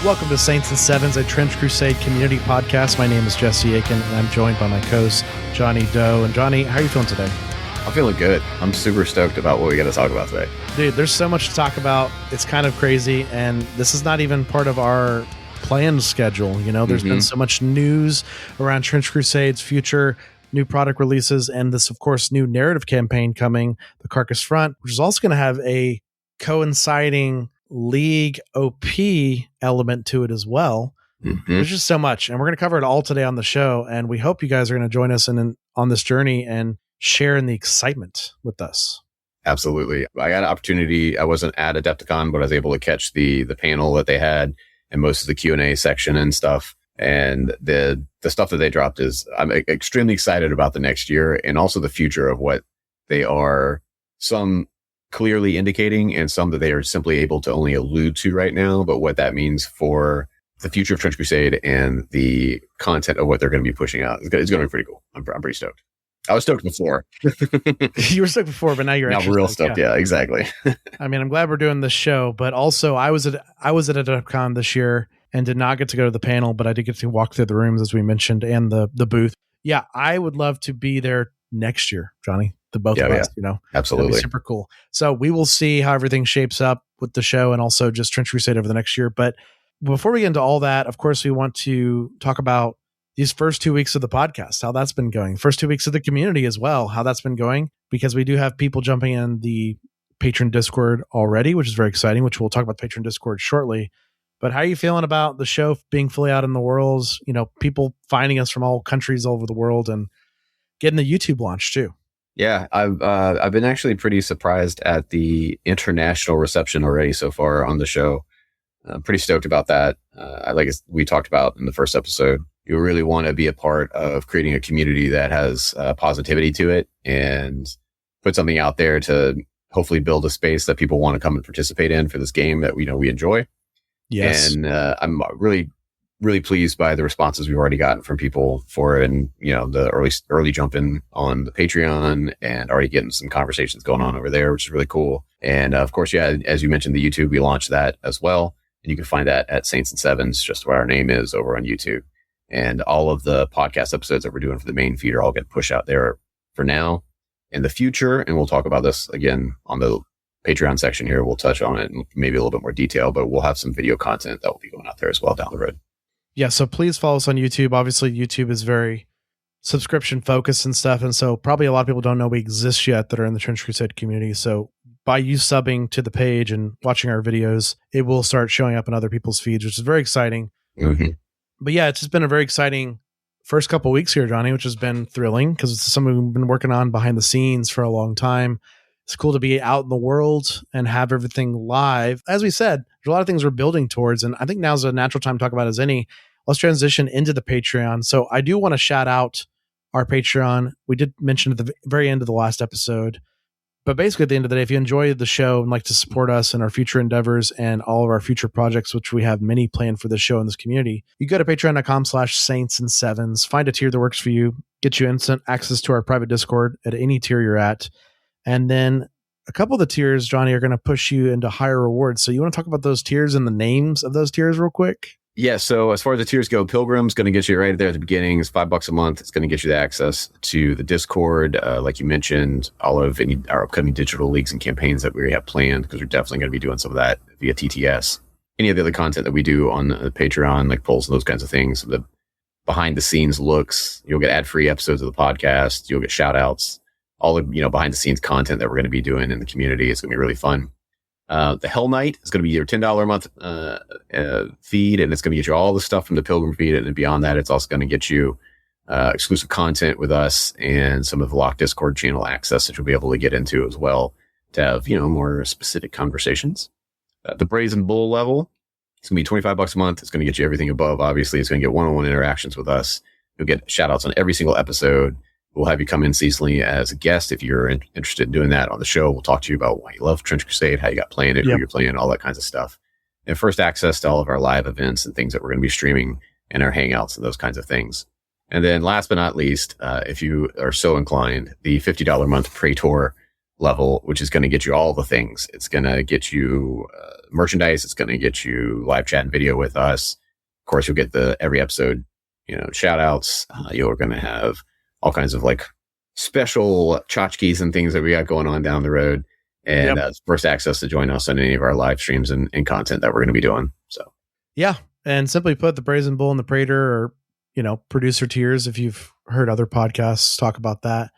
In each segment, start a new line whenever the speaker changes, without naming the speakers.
Welcome to Saints and Sevens, a Trench Crusade community podcast. My name is Jesse Aiken, and I'm joined by my co-host, Johnny Doe. And Johnny, how are you feeling today?
I'm feeling good. I'm super stoked about what we got to talk about today.
Dude, there's so much to talk about. It's kind of crazy, and this is not even part of our planned schedule. You know, there's been so much news around Trench Crusade's future, new product releases, and this, of course, new narrative campaign coming, the Carcass Front, which is also going to have a coinciding League OP element to it as well. There's just so much, and we're going to cover it all today on the show, and we hope you guys are going to join us on this journey and share in the excitement with us.
Absolutely. I got an opportunity. I wasn't at Adepticon, but I was able to catch the panel that they had and most of the Q&A section and stuff. And the stuff that they dropped I'm extremely excited about the next year and also the future of what they are, some clearly indicating and some that they are simply able to only allude to right now, but what that means for the future of Trench Crusade and the content of what they're going to be pushing out. It's going to be pretty cool. I'm pretty stoked. I was stoked before.
You were stoked before, but now you're
now real stoked. Yeah, exactly.
I mean, I'm glad we're doing this show, but also I was at Adepticon this year and did not get to go to the panel, but I did get to walk through the rooms, as we mentioned, and the booth. Yeah, I would love to be there next year, Johnny. The both of us, you know,
absolutely.
That'd be super cool. So we will see how everything shapes up with the show and also just Trench Crusade over the next year. But before we get into all that, of course, we want to talk about these first 2 weeks of the podcast, how that's been going. First 2 weeks of the community as well, how that's been going, because we do have people jumping in the Patreon Discord already, which is very exciting, which we'll talk about the Patreon Discord shortly. But how are you feeling about the show being fully out in the world? You know, people finding us from all countries all over the world and getting the YouTube launch too.
Yeah, I've been actually pretty surprised at the international reception already so far on the show. I'm pretty stoked about that. Like we talked about in the first episode, you really want to be a part of creating a community that has positivity to it and put something out there to hopefully build a space that people want to come and participate in for this game that we enjoy.
Yes,
and I'm really pleased by the responses we've already gotten from people for it, and the early jump in on the Patreon and already getting some conversations going on over there, which is really cool. And of course, yeah, as you mentioned, the YouTube, we launched that as well, and you can find that at Saints and Sevens, just where our name is over on YouTube. And all of the podcast episodes that we're doing for the main feed are all getting pushed out there for now. In the future, and we'll talk about this again on the Patreon section here, we'll touch on it in maybe a little bit more detail, but we'll have some video content that will be going out there as well down the road.
Yeah, so please follow us on YouTube. Obviously, YouTube is very subscription focused and stuff, and so probably a lot of people don't know we exist yet that are in the Trench Crusade community. So by you subbing to the page and watching our videos, it will start showing up in other people's feeds, which is very exciting. But yeah, it's just been a very exciting first couple of weeks here, Johnny, which has been thrilling because it's something we've been working on behind the scenes for a long time. It's cool to be out in the world and have everything live. As we said, there's a lot of things we're building towards, and I think now's a natural time to talk about as any. Let's transition into the Patreon. So I do want to shout out our Patreon. We did mention at the very end of the last episode, but basically at the end of the day, if you enjoy the show and like to support us in our future endeavors and all of our future projects, which we have many planned for this show and this community, you go to patreon.com/saints and sevens, find a tier that works for you, get you instant access to our private Discord at any tier you're at. And then a couple of the tiers, Johnny, are going to push you into higher rewards. So you want to talk about those tiers and the names of those tiers real quick?
Yeah, so as far as the tiers go, Pilgrim's going to get you right there at the beginning. It's $5 a month. It's going to get you the access to the Discord, like you mentioned, all of our upcoming digital leagues and campaigns that we have planned, because we're definitely going to be doing some of that via TTS. Any of the other content that we do on the Patreon, like polls and those kinds of things, the behind-the-scenes looks, you'll get ad-free episodes of the podcast, you'll get shout-outs, all of behind-the-scenes content that we're going to be doing in the community. It's going to be really fun. The Hell Knight is going to be your $10 a month feed, and it's going to get you all the stuff from the Pilgrim feed. And beyond that, it's also going to get you exclusive content with us and some of the locked Discord channel access that you'll be able to get into as well to have, more specific conversations. The Brazen Bull level, it's going to be $25 a month. It's going to get you everything above. Obviously, it's going to get one-on-one interactions with us. You'll get shout outs on every single episode. We'll have you come in seasonally as a guest if you're interested in doing that on the show. We'll talk to you about why you love Trench Crusade, how you got playing it, who you're playing, all that kinds of stuff. And first access to all of our live events and things that we're going to be streaming and our hangouts and those kinds of things. And then last but not least, if you are so inclined, the $50 a month Praetor level, which is going to get you all the things. It's going to get you merchandise. It's going to get you live chat and video with us. Of course, you'll get the every episode, shout outs. You're going to have all kinds of like special tchotchkes and things that we got going on down the road. And first access to join us on any of our live streams and content that we're going to be doing. So,
yeah. And simply put, the Brazen Bull and the Praetor are, producer tiers. If you've heard other podcasts talk about that.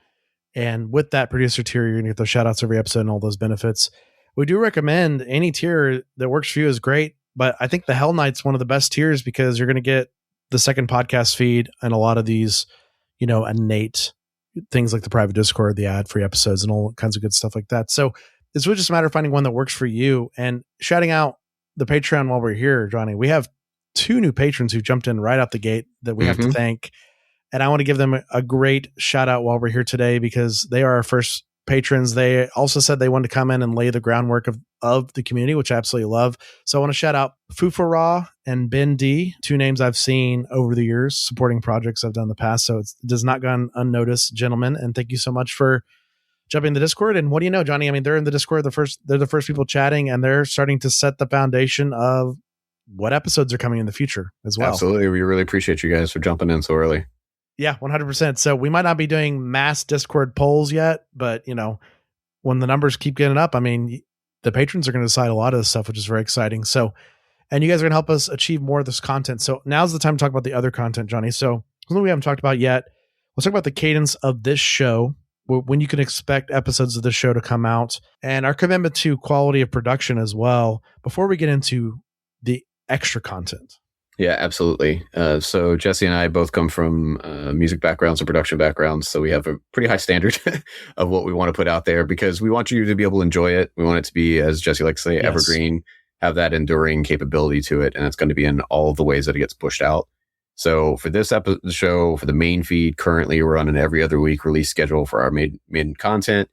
And with that producer tier, you're going to get those shout outs every episode and all those benefits. We do recommend any tier that works for you is great. But I think the Hell Knight's one of the best tiers because you're going to get the second podcast feed and a lot of these, innate things like the private Discord, the ad-free episodes, and all kinds of good stuff like that. So it's really just a matter of finding one that works for you. And shouting out the Patreon while we're here, Johnny. We have 2 new patrons who jumped in right out the gate that we have to thank. And I want to give them a great shout out while we're here today because they are our first patrons. They also said they wanted to come in and lay the groundwork of the community, which I absolutely love. So I want to shout out Fufara and Ben D, 2 names I've seen over the years supporting projects I've done in the past. So it does not go unnoticed, gentlemen. And thank you so much for jumping in the Discord. And what do you know, Johnny? I mean, they're in the Discord. They're the first people chatting, and they're starting to set the foundation of what episodes are coming in the future as well.
Absolutely. We really appreciate you guys for jumping in so early.
Yeah, 100%. So we might not be doing mass Discord polls yet, but when the numbers keep getting up, I mean, the patrons are going to decide a lot of this stuff, which is very exciting. So, and you guys are going to help us achieve more of this content. So now's the time to talk about the other content, Johnny. So something we haven't talked about yet. Let's talk about the cadence of this show, when you can expect episodes of this show to come out, and our commitment to quality of production as well, before we get into the extra content.
Yeah, absolutely. So Jesse and I both come from music backgrounds and production backgrounds. So we have a pretty high standard of what we want to put out there because we want you to be able to enjoy it. We want it to be, as Jesse likes to say, evergreen, have that enduring capability to it. And it's going to be in all of the ways that it gets pushed out. So for this episode of the show, for the main feed, currently we're on an every other week release schedule for our main content.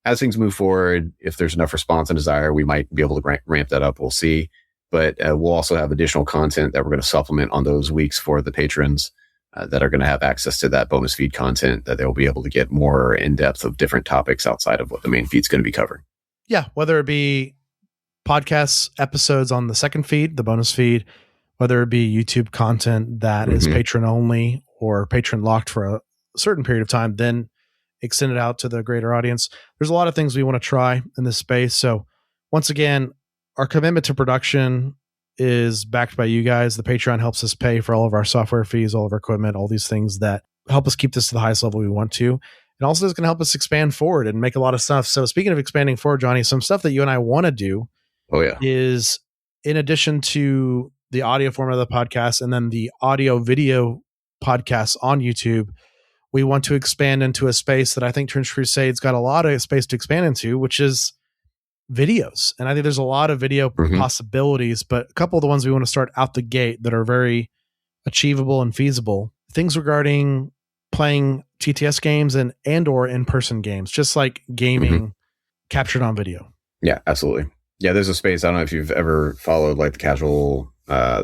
As things move forward, if there's enough response and desire, we might be able to ramp that up. We'll see. But we'll also have additional content that we're going to supplement on those weeks for the patrons that are going to have access to that bonus feed content that they'll be able to get more in depth of different topics outside of what the main feed's going to be covering. Yeah,
whether it be podcasts, episodes on the second feed, the bonus feed, whether it be YouTube content that is patron only or patron locked for a certain period of time, then extend it out to the greater audience. There's a lot of things we want to try in this space. So once again, our commitment to production is backed by you guys. The Patreon helps us pay for all of our software fees, all of our equipment, all these things that help us keep this to the highest level we want to. And also it's going to help us expand forward and make a lot of stuff. So speaking of expanding forward, Johnny, some stuff that you and I want to do is in addition to the audio format of the podcast and then the audio video podcasts on YouTube, we want to expand into a space that I think Trench Crusade's got a lot of space to expand into, which is videos. And I think there's a lot of video possibilities, but a couple of the ones we want to start out the gate that are very achievable and feasible, things regarding playing TTS games and or in-person games, just like gaming captured on video.
Yeah, absolutely. Yeah, there's a space. I don't know if you've ever followed like the casual,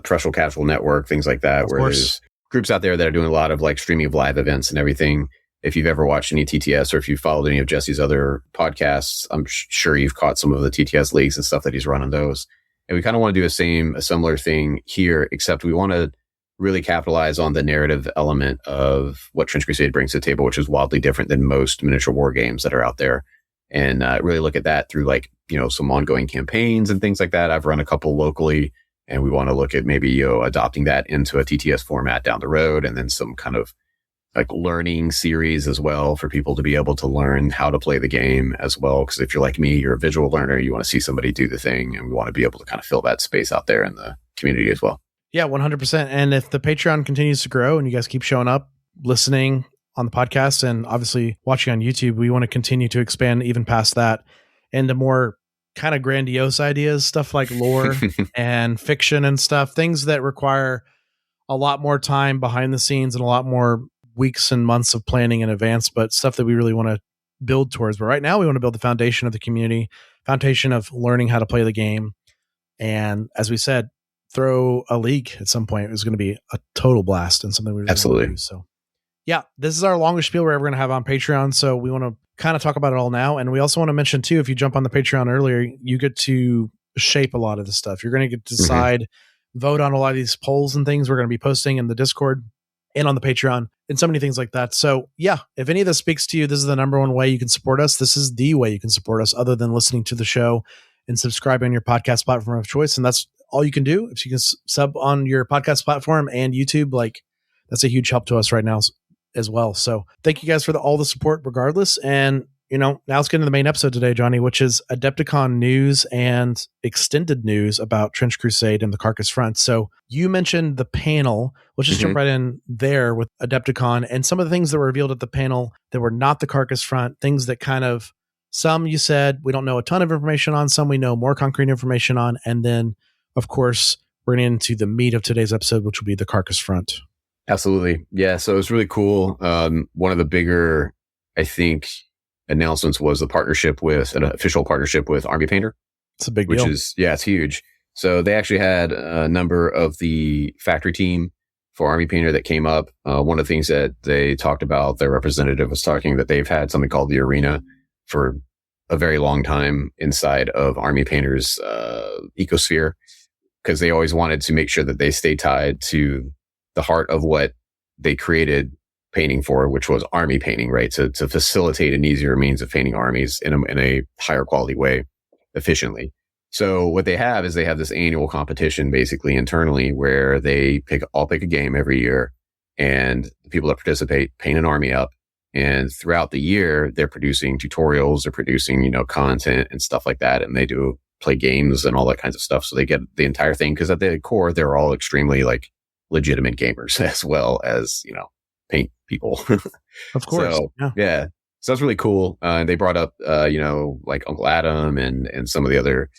Threshold Casual Network, things like that, where there's groups out there that are doing a lot of like streaming of live events and everything. If you've ever watched any TTS or if you've followed any of Jesse's other podcasts, I'm sure you've caught some of the TTS leagues and stuff that he's running those. And we kind of want to do a similar thing here, except we want to really capitalize on the narrative element of what Trench Crusade brings to the table, which is wildly different than most miniature war games that are out there. And really look at that through like, some ongoing campaigns and things like that. I've run a couple locally, and we want to look at maybe, adopting that into a TTS format down the road, and then some kind of like learning series as well for people to be able to learn how to play the game as well. Because if you're like me, you're a visual learner, you want to see somebody do the thing, and we want to be able to kind of fill that space out there in the community as well.
Yeah, 100%. And if the Patreon continues to grow and you guys keep showing up, listening on the podcast and obviously watching on YouTube, we want to continue to expand even past that into more kind of grandiose ideas, stuff like lore and fiction and stuff, things that require a lot more time behind the scenes and a lot more weeks and months of planning in advance, but stuff that we really want to build towards. But right now we want to build the foundation of the community, foundation of learning how to play the game. And as we said, throw a league at some point. It was going to be a total blast and something we really
absolutely
want to do. So yeah, this is our longest spiel we're ever going to have on Patreon. So we want to kind of talk about it all now. And we also want to mention too, if you jump on the Patreon earlier, you get to shape a lot of this stuff. You're going to get to decide, vote on a lot of these polls and things we're going to be posting in the Discord and on the Patreon and so many things like that. So yeah, if any of this speaks to you, this is the number one way you can support us. This is the way you can support us other than listening to the show and subscribe on your podcast platform of choice. And that's all you can do. If you can sub on your podcast platform and YouTube, like that's a huge help to us right now as well. So thank you guys for all the support regardless. And now let's get into the main episode today, Johnny, which is Adepticon news and extended news about Trench Crusade and the Carcass Front. So you mentioned the panel. Let's just jump right in there with Adepticon and some of the things that were revealed at the panel that were not the Carcass Front, things that kind of, some you said we don't know a ton of information on, some we know more concrete information on. And then, of course, we're getting into the meat of today's episode, which will be the Carcass Front.
Absolutely. Yeah. So it's really cool. One of the bigger, I think, announcements was an official partnership with Army Painter.
It's a big deal.
It's huge. So they actually had a number of the factory team for Army Painter that came up. One of the things that they talked about, their representative was talking that they've had something called the Arena for a very long time inside of Army Painter's ecosphere, because they always wanted to make sure that they stay tied to the heart of what they created painting for, which was army painting, right? To facilitate an easier means of painting armies in a higher quality way, efficiently. So what they have is this annual competition basically internally where they all pick a game every year, and the people that participate paint an army up. And throughout the year, they're producing tutorials, they're producing, content and stuff like that. And they do play games and all that kinds of stuff. So they get the entire thing, because at the core, they're all extremely legitimate gamers as well as, paint people.
Of course.
So, yeah. So that's really cool. They brought up, like Uncle Adam and some of the other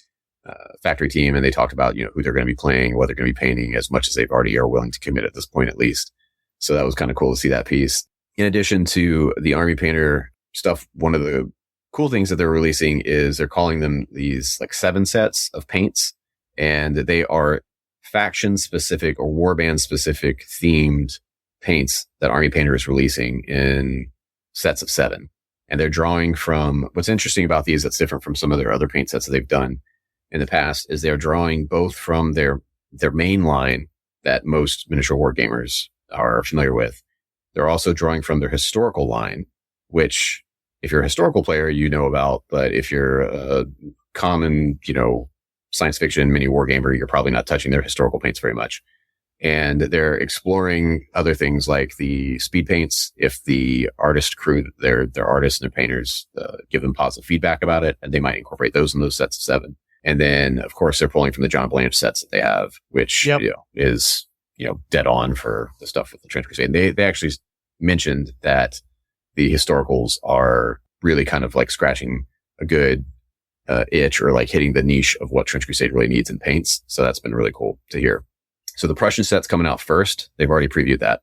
factory team, and they talked about, who they're going to be playing, what they're going to be painting, as much as they've already are willing to commit at this point, at least. So that was kind of cool to see that piece. In addition to the Army Painter stuff, one of the cool things that they're releasing is they're calling them these 7 sets of paints, and they are faction specific or warband specific themed paints that Army Painter is releasing in sets of 7. And they're drawing from, what's interesting about these that's different from some of their other paint sets that they've done in the past, is they're drawing both from their main line that most miniature war gamers are familiar with. They're also drawing from their historical line, which if you're a historical player, you know about, but if you're a common, science fiction mini war gamer, you're probably not touching their historical paints very much. And they're exploring other things like the speed paints. If the artist crew, their artists and their painters give them positive feedback about it, and they might incorporate those in those sets of 7. And then, of course, they're pulling from the John Blanche sets that they have, which is dead on for the stuff with the Trench Crusade. And they actually mentioned that the historicals are really kind of scratching a good itch, or hitting the niche of what Trench Crusade really needs in paints. So that's been really cool to hear. So the Prussian set's coming out first. They've already previewed that,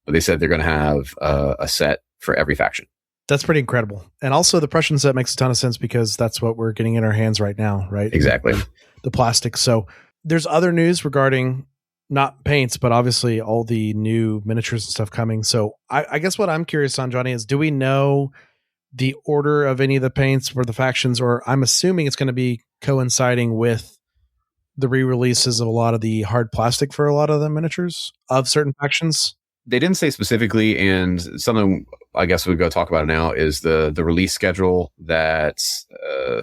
but they said they're going to have a set for every faction.
That's pretty incredible. And also the Prussian set makes a ton of sense because that's what we're getting in our hands right now, right?
Exactly.
The plastic. So there's other news regarding not paints, but obviously all the new miniatures and stuff coming. So I guess what I'm curious on, Johnny, is do we know the order of any of the paints for the factions, or I'm assuming it's going to be coinciding with the re-releases of a lot of the hard plastic for a lot of the miniatures of certain factions?
They didn't say specifically, and something I guess we'll go talk about now is the release schedule that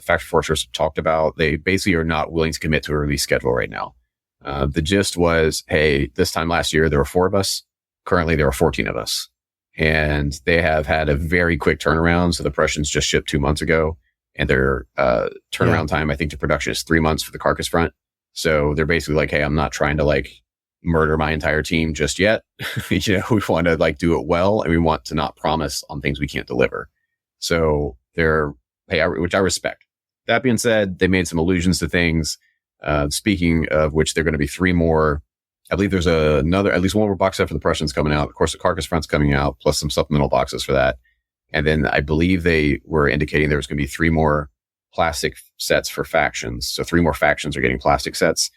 Factory Fortress talked about. They basically are not willing to commit to a release schedule right now. The gist was, hey, this time last year, there were 4 of us. Currently, there are 14 of us. And they have had a very quick turnaround. So the Prussians just shipped 2 months ago, and their turnaround time, I think, to production is 3 months for the Carcass Front. So they're basically like, hey, I'm not trying to murder my entire team just yet. We want to do it well, and we want to not promise on things we can't deliver. So which I respect. That being said, they made some allusions to things. Speaking of which, there are going to be 3 more. I believe there's at least 1 more box set for the Prussians coming out. Of course, the Carcass Front's coming out, plus some supplemental boxes for that. And then I believe they were indicating there was going to be 3 more plastic sets for factions. So 3 more factions are getting plastic sets,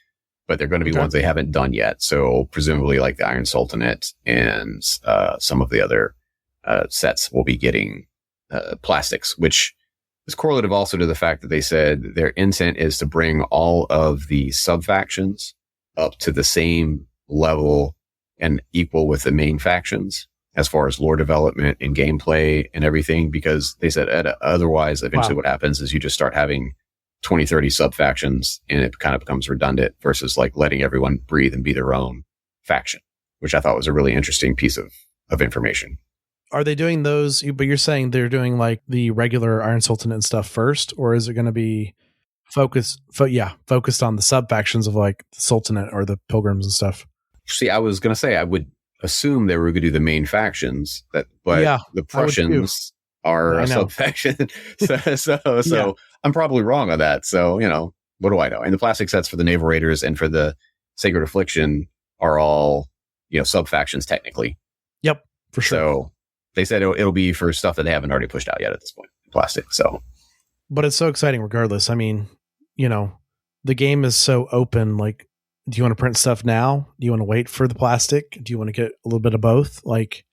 but they're going to be ones they haven't done yet. So presumably the Iron Sultanate and some of the other sets will be getting plastics, which is correlative also to the fact that they said their intent is to bring all of the sub-factions up to the same level and equal with the main factions as far as lore development and gameplay and everything, because they said otherwise, eventually what happens is you just start having 20, 30 sub-factions and it kind of becomes redundant versus like letting everyone breathe and be their own faction, which I thought was a really interesting piece of information.
Are they doing those, but you're saying they're doing like the regular Iron Sultanate and stuff first, or is it going to be focused on the sub-factions of like the Sultanate or the Pilgrims and stuff?
See, I was going to say, I would assume they were going to do the main factions, but the Prussians are a sub-faction. so I'm probably wrong on that. So, what do I know? And the plastic sets for the Naval Raiders and for the Sacred Affliction are all, sub-factions technically.
Yep, for sure.
So they said it'll be for stuff that they haven't already pushed out yet at this point, plastic. So,
but it's so exciting regardless. I mean, the game is so open. Like, do you want to print stuff now? Do you want to wait for the plastic? Do you want to get a little bit of both? Like,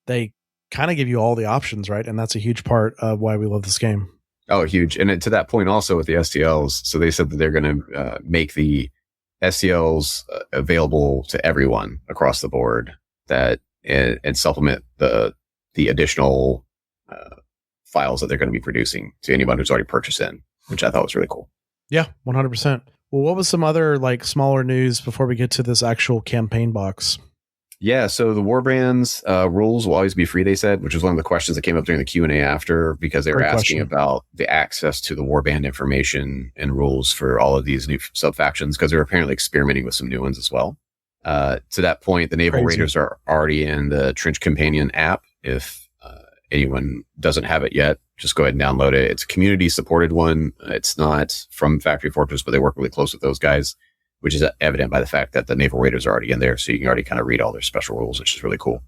they kind of give you all the options, right? And that's a huge part of why we love this game.
Oh, huge. And to that point also with the STLs, so they said that they're going to make the STLs available to everyone across the board and supplement the additional files that they're going to be producing to anyone who's already purchased in, which I thought was really cool.
Yeah, 100%. Well, what was some other like smaller news before we get to this actual campaign box?
Yeah, so the Warband's rules will always be free, they said, which was one of the questions that came up during the Q&A after, because they were asking about the access to the Warband information and rules for all of these new sub-factions, because they're apparently experimenting with some new ones as well. To that point, the Naval Raiders are already in the Trench Companion app. If anyone doesn't have it yet, just go ahead and download it. It's a community-supported one. It's not from Factory Fortress, but they work really close with those guys, which is evident by the fact that the Naval Raiders are already in there, so you can already kind of read all their special rules, which is really cool.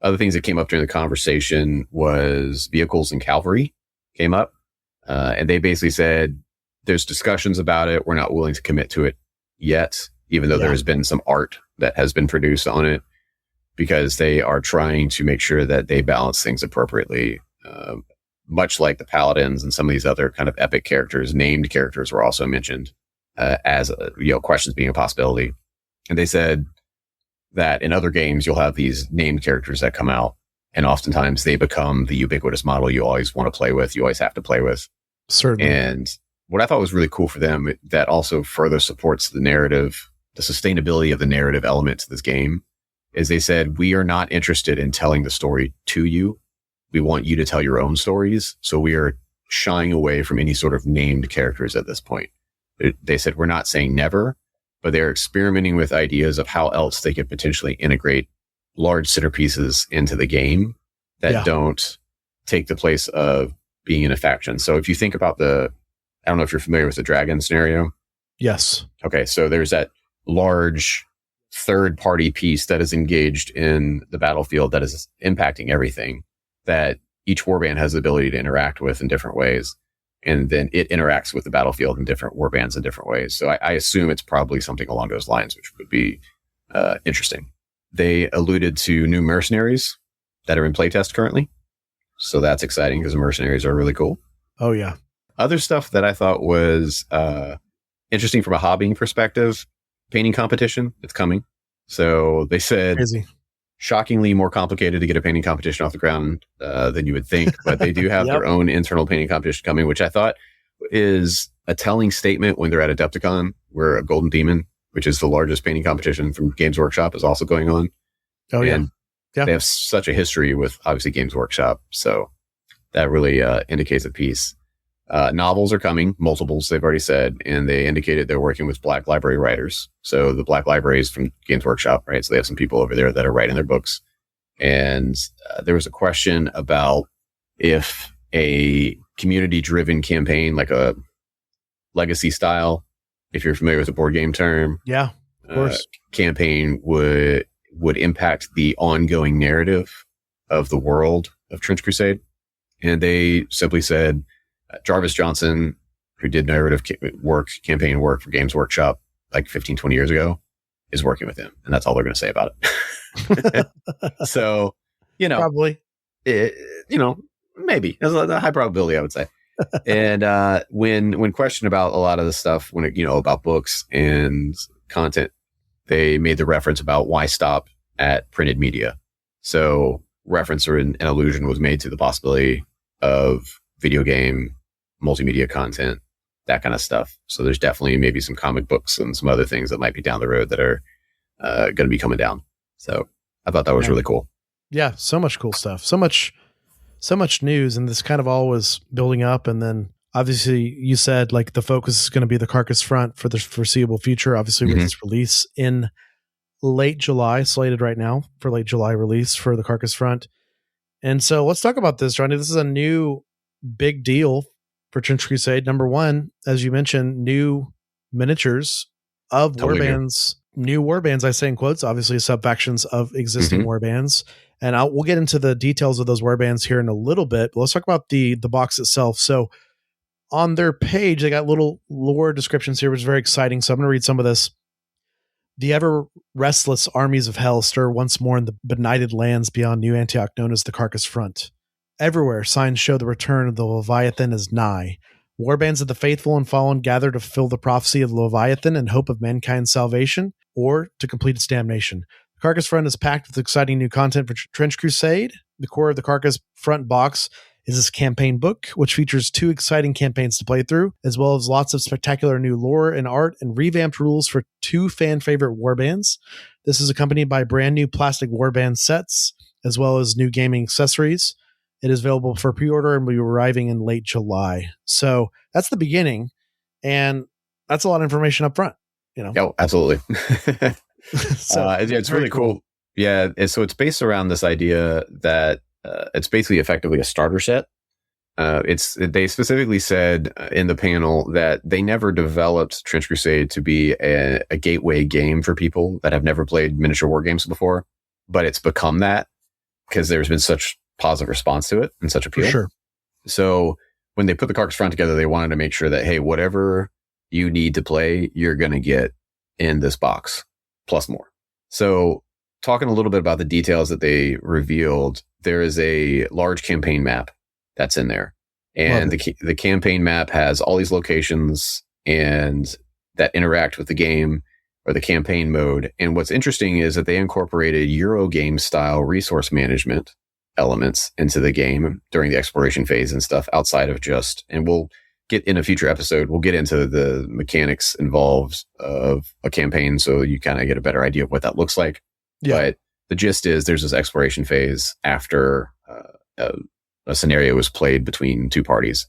Other things that came up during the conversation was vehicles and cavalry came up, and they basically said there's discussions about it. We're not willing to commit to it yet, even though there has been some art that has been produced on it, because they are trying to make sure that they balance things appropriately, much like the Paladins and some of these other kind of epic characters. Named characters were also mentioned as questions being a possibility. And they said that in other games, you'll have these named characters that come out, and oftentimes they become the ubiquitous model you always want to play with, you always have to play with.
Certainly.
And what I thought was really cool for them, that also further supports the narrative, the sustainability of the narrative element to this game, is they said, we are not interested in telling the story to you. We want you to tell your own stories. So we are shying away from any sort of named characters at this point. They said, we're not saying never, but they're experimenting with ideas of how else they could potentially integrate large centerpieces into the game that don't take the place of being in a faction. So if you think about I don't know if you're familiar with the Dragon scenario.
Yes.
Okay. So there's that large third party piece that is engaged in the battlefield that is impacting everything, that each warband has the ability to interact with in different ways. And then it interacts with the battlefield in different warbands in different ways. So I assume it's probably something along those lines, which would be interesting. They alluded to new mercenaries that are in playtest currently. So that's exciting because the mercenaries are really cool.
Oh, yeah.
Other stuff that I thought was interesting from a hobbying perspective, painting competition, it's coming. So they said,
crazy.
Shockingly more complicated to get a painting competition off the ground than you would think, but they do have their own internal painting competition coming, which I thought is a telling statement when they're at Adepticon, where a Golden Demon, which is the largest painting competition from Games Workshop, is also going on.
Oh,
and
yeah.
They have such a history with, obviously, Games Workshop, so that really indicates a piece. Novels are coming, multiples, they've already said, and they indicated they're working with Black Library writers. So the Black Library is from Games Workshop, right? So they have some people over there that are writing their books. And there was a question about if a community-driven campaign, like a legacy style, if you're familiar with the board game term,
of course,
campaign would impact the ongoing narrative of the world of Trench Crusade. And they simply said, Jarvis Johnson, who did narrative campaign work for Games Workshop like 15, 20 years ago, is working with him. And that's all they're going to say about it. So,
probably,
maybe there's a high probability, I would say. And when questioned about a lot of the stuff, when it, about books and content, they made the reference about why stop at printed media. So reference or an allusion was made to the possibility of video game, multimedia content, that kind of stuff. So there's definitely maybe some comic books and some other things that might be down the road that are going to be coming down. So I thought that was really cool.
Yeah, so much cool stuff. So much news, and this kind of all was building up. And then obviously you said like the focus is going to be the Carcass Front for the foreseeable future, obviously with its release in late July, slated right now for late July release for the Carcass Front. And so let's talk about this, Johnny. This is a new big deal for Trench Crusade. Number one, as you mentioned, new miniatures of warbands, new warbands, I say in quotes, obviously sub-factions of existing warbands. And we'll get into the details of those warbands here in a little bit, but let's talk about the box itself. So on their page, they got little lore descriptions here, which is very exciting. So I'm going to read some of this. The ever restless armies of hell stir once more in the benighted lands beyond New Antioch known as the Carcass Front. Everywhere, signs show the return of the Leviathan is nigh. Warbands of the faithful and fallen gather to fulfill the prophecy of the Leviathan in hope of mankind's salvation or to complete its damnation. The Carcass Front is packed with exciting new content for Trench Crusade. The core of the Carcass Front box is this campaign book, which features 2 exciting campaigns to play through, as well as lots of spectacular new lore and art and revamped rules for 2 fan-favorite warbands. This is accompanied by brand new plastic warband sets, as well as new gaming accessories. It is available for pre-order and will be arriving in late July. So that's the beginning, and that's a lot of information up front.
Oh, absolutely. So it's really cool. Yeah, so it's based around this idea that it's basically effectively a starter set. They specifically said in the panel that they never developed Trench Crusade to be a gateway game for people that have never played miniature war games before, but it's become that because there's been such positive response to it and such appeal.
For sure.
So when they put the Carcass Front together, they wanted to make sure that, hey, whatever you need to play, you're going to get in this box, plus more. So talking a little bit about the details that they revealed, there is a large campaign map that's in there. And the campaign map has all these locations and that interact with the game or the campaign mode. And what's interesting is that they incorporated Eurogame style resource management elements into the game during the exploration phase and stuff outside of and we'll get in a future episode, we'll get into the mechanics involved of a campaign. So you kind of get a better idea of what that looks like. Yeah. But the gist is there's this exploration phase after a scenario is played between 2 parties.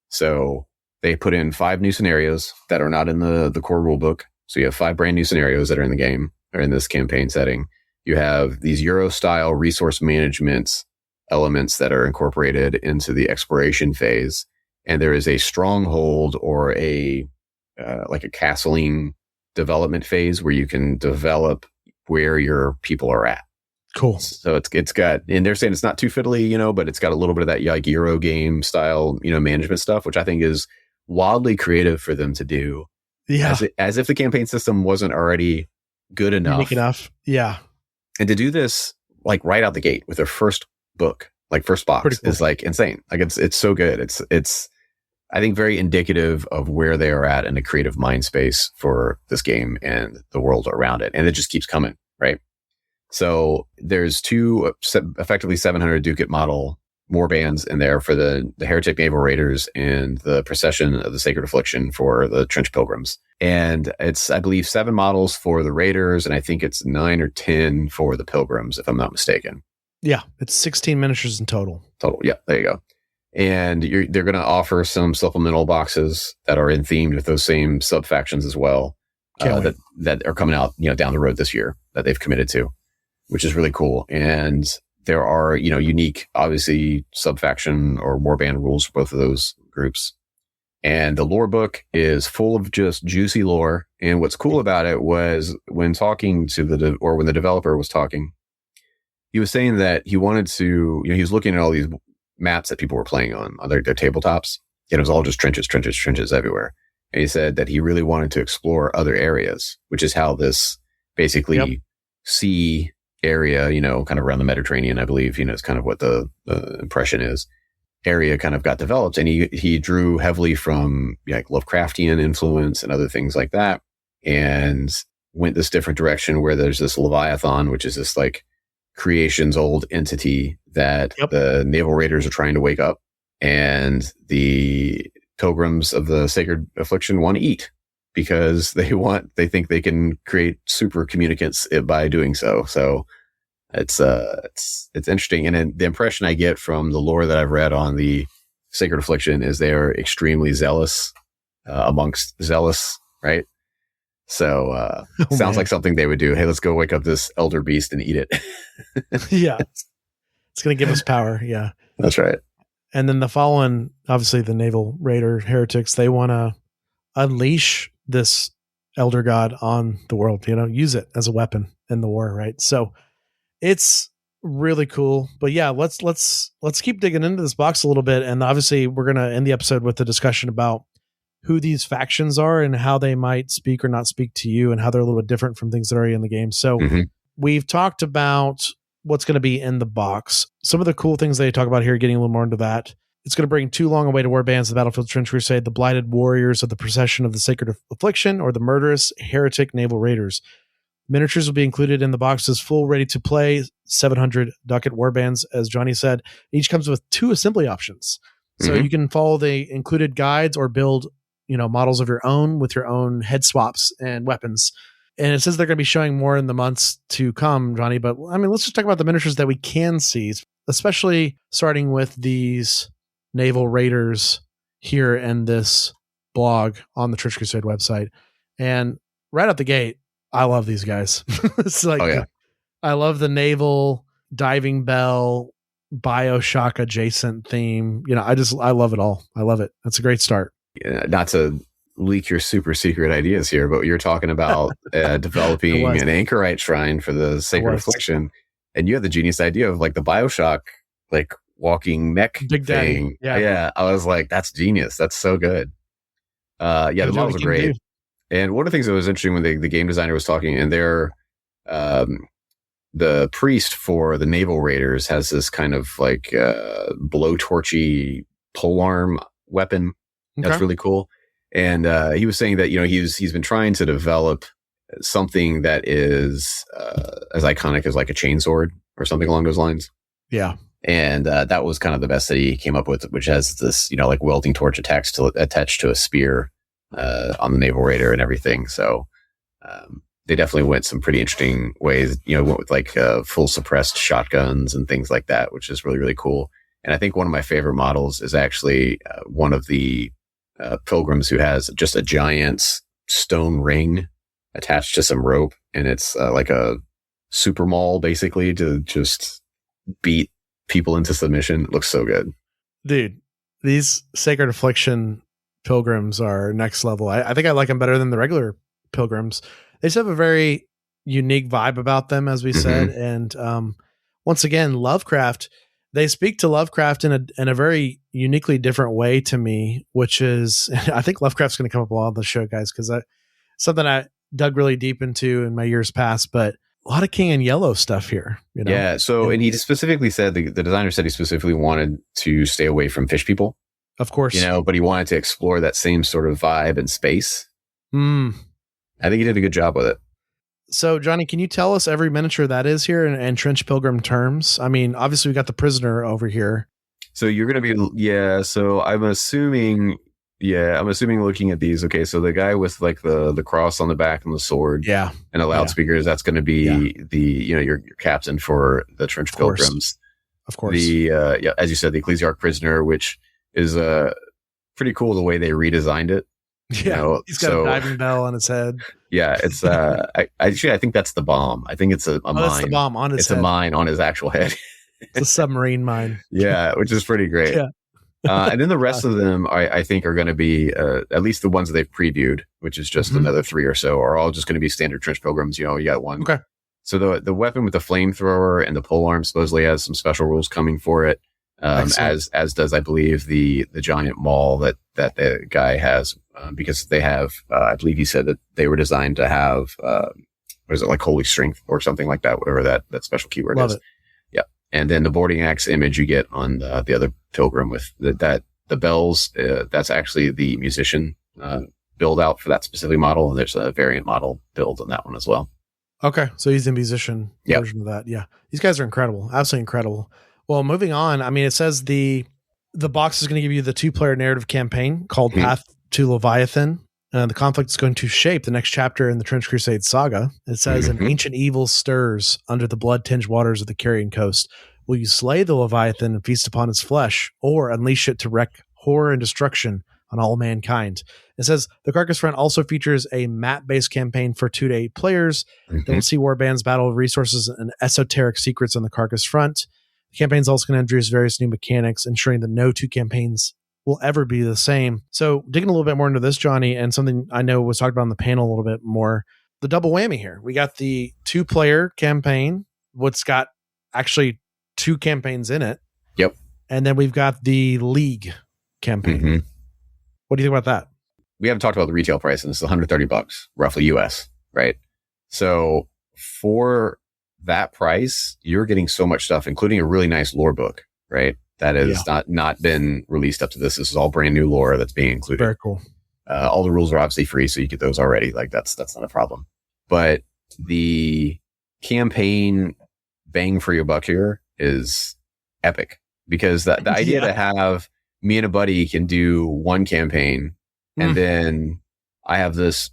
So they put in 5 new scenarios that are not in the core rulebook. So you have 5 brand new scenarios that are in the game or in this campaign setting. You have these Euro style resource management elements that are incorporated into the exploration phase. And there is a stronghold or like a castling development phase where you can develop where your people are at.
Cool.
So it's got, and they're saying it's not too fiddly, but it's got a little bit of that like Euro game style, management stuff, which I think is wildly creative for them to do.
Yeah.
As if the campaign system wasn't already good enough.
Unique enough. Yeah.
And to do this like right out the gate with their first book, like first box, cool. Is like insane. Like it's so good. It's I think very indicative of where they are at in the creative mind space for this game and the world around it. And it just keeps coming, right? So there's 2 effectively 700 Ducat model warbands in there for the Heretic Naval Raiders and the Procession of the Sacred Affliction for the Trench Pilgrims. And it's, I believe, 7 models for the Raiders, and I think it's 9 or 10 for the Pilgrims, if I'm not mistaken.
Yeah, it's 16 miniatures in total.
Yeah, there you go. And they're going to offer some supplemental boxes that are in themed with those same sub factions as well, that are coming out, down the road this year that they've committed to, which is really cool. And there are, unique, obviously, sub faction or warband rules for both of those groups. And the lore book is full of just juicy lore. And what's cool about it was when talking to when the developer was talking, he was saying that he wanted to, he was looking at all these maps that people were playing on their tabletops. And it was all just trenches everywhere. And he said that he really wanted to explore other areas, which is how this basically sea area, kind of around the Mediterranean, I believe, is kind of what the impression is. area kind of got developed, and he drew heavily from like Lovecraftian influence and other things like that, and went this different direction where there's this Leviathan, which is this like creation's old entity that the naval raiders are trying to wake up, and the pilgrims of the Sacred Affliction want to eat because they think they can create super communicants by doing so. So it's interesting. And then the impression I get from the lore that I've read on the Sacred Affliction is they are extremely zealous amongst zealous, right? So sounds like something they would do. Hey, let's go wake up this elder beast and eat it.
Yeah. It's going to give us power. Yeah.
That's right.
And then the following, obviously the naval raider heretics, they want to unleash this elder god on the world, use it as a weapon in the war. Right. So it's really cool, but yeah, let's keep digging into this box a little bit. And obviously we're going to end the episode with a discussion about who these factions are and how they might speak or not speak to you and how they're a little bit different from things that are already in the game. So we've talked about what's going to be in the box. Some of the cool things they talk about here, getting a little more into that. It's going to bring 2 long-awaited war bands, the Battlefield Trench Crusade, the Blighted Warriors of the Procession of the Sacred Affliction, or the Murderous Heretic Naval Raiders. Miniatures will be included in the box's full ready-to-play 700 ducat war bands, as Johnny said. Each comes with 2 assembly options. So you can follow the included guides or build models of your own with your own head swaps and weapons. And it says they're going to be showing more in the months to come, Johnny. But I mean, let's just talk about the miniatures that we can see, especially starting with these naval raiders here in this blog on the Trench Crusade website. And right out the gate, I love these guys. It's like, I love the naval diving bell, BioShock adjacent theme. I love it all. I love it. That's a great start.
Not to leak your super secret ideas here, but you're talking about developing an anchorite shrine for the Sacred Affliction, and you had the genius idea of like the BioShock, like walking mech
Big
thing.
Daddy.
Yeah. I was like, that's genius. That's so good. The models are great. And one of the things that was interesting when the game designer was talking, and they're the priest for the naval raiders has this kind of like blowtorchy polearm weapon. That's really cool. And he was saying that, he's been trying to develop something that is as iconic as like a chainsword or something along those lines.
Yeah.
And that was kind of the best that he came up with, which has this, like welding torch attached to a spear on the naval raider and everything. So they definitely went some pretty interesting ways, went with like full suppressed shotguns and things like that, which is really, really cool. And I think one of my favorite models is actually one of the pilgrims who has just a giant stone ring attached to some rope, and it's like a super maul basically to just beat people into submission. It looks so good,
dude. These Sacred Affliction pilgrims are next level. I think I like them better than the regular pilgrims. They just have a very unique vibe about them, as we said. And once again, Lovecraft. They speak to Lovecraft in a very uniquely different way to me, which is, I think Lovecraft's going to come up a lot on the show, guys, because something I dug really deep into in my years past, but a lot of King in Yellow stuff here.
Yeah. So, and he specifically said, the designer said he specifically wanted to stay away from fish people.
Of course.
But he wanted to explore that same sort of vibe and space. I think he did a good job with it.
So, Johnny, can you tell us every miniature that is here in Trench Pilgrim terms? I mean, obviously we got the prisoner over here.
So you're going to be, so I'm assuming looking at these. Okay. So the guy with like the cross on the back and the sword and the loudspeakers, that's going to be your captain for the Trench Pilgrims.
Of course.
As you said, the Ecclesiarch prisoner, which is pretty cool the way they redesigned it.
Yeah, he's got a diving bell on his head.
Yeah, it's I think that's the bomb. I think it's a mine.
That's the bomb on his head.
It's a mine on his actual head.
It's a submarine mine.
Yeah, which is pretty great. Yeah. And then the rest of them, I think, are going to be at least the ones that they've previewed, which is just another 3 or so, are all just going to be standard Trench Pilgrims. You got one.
Okay.
So the weapon with the flamethrower and the polearm supposedly has some special rules coming for it. As does, I believe, the giant maul that the guy has, because they have, I believe he said that they were designed to have, what is it, like holy strength or something like that, whatever that special keyword
Love
is.
It.
Yeah. And then the boarding axe image you get on the other Pilgrim with the bells. That's actually the musician build out for that specific model. There's a variant model build on that one as well.
Okay, so he's the musician version of that. Yeah, these guys are incredible, absolutely incredible. Well, moving on. I mean, it says the box is going to give you the 2-player narrative campaign called Path to Leviathan. The conflict is going to shape the next chapter in the Trench Crusade saga. It says an ancient evil stirs under the blood-tinged waters of the Carrion Coast. Will you slay the Leviathan and feast upon its flesh, or unleash it to wreak horror and destruction on all mankind? It says the Carcass Front also features a map-based campaign for 2 to 8 players that will see warbands battle resources and esoteric secrets on the Carcass Front. The campaign is also going to introduce various new mechanics, ensuring that no 2 campaigns will ever be the same. So digging a little bit more into this, Johnny, and something I know was talked about on the panel a little bit more, the double whammy here. We got the 2-player campaign, what's got actually 2 campaigns in it.
Yep.
And then we've got the League campaign. What do you think about that?
We haven't talked about the retail price, and it's $130, roughly US, right? So for that price, you're getting so much stuff, including a really nice lore book, right? That has not been released up to this. This is all brand new lore that's being included.
Very cool.
All the rules are obviously free, so you get those already. Like that's not a problem. But the campaign bang for your buck here is epic, because the idea to have me and a buddy can do one campaign, and then I have this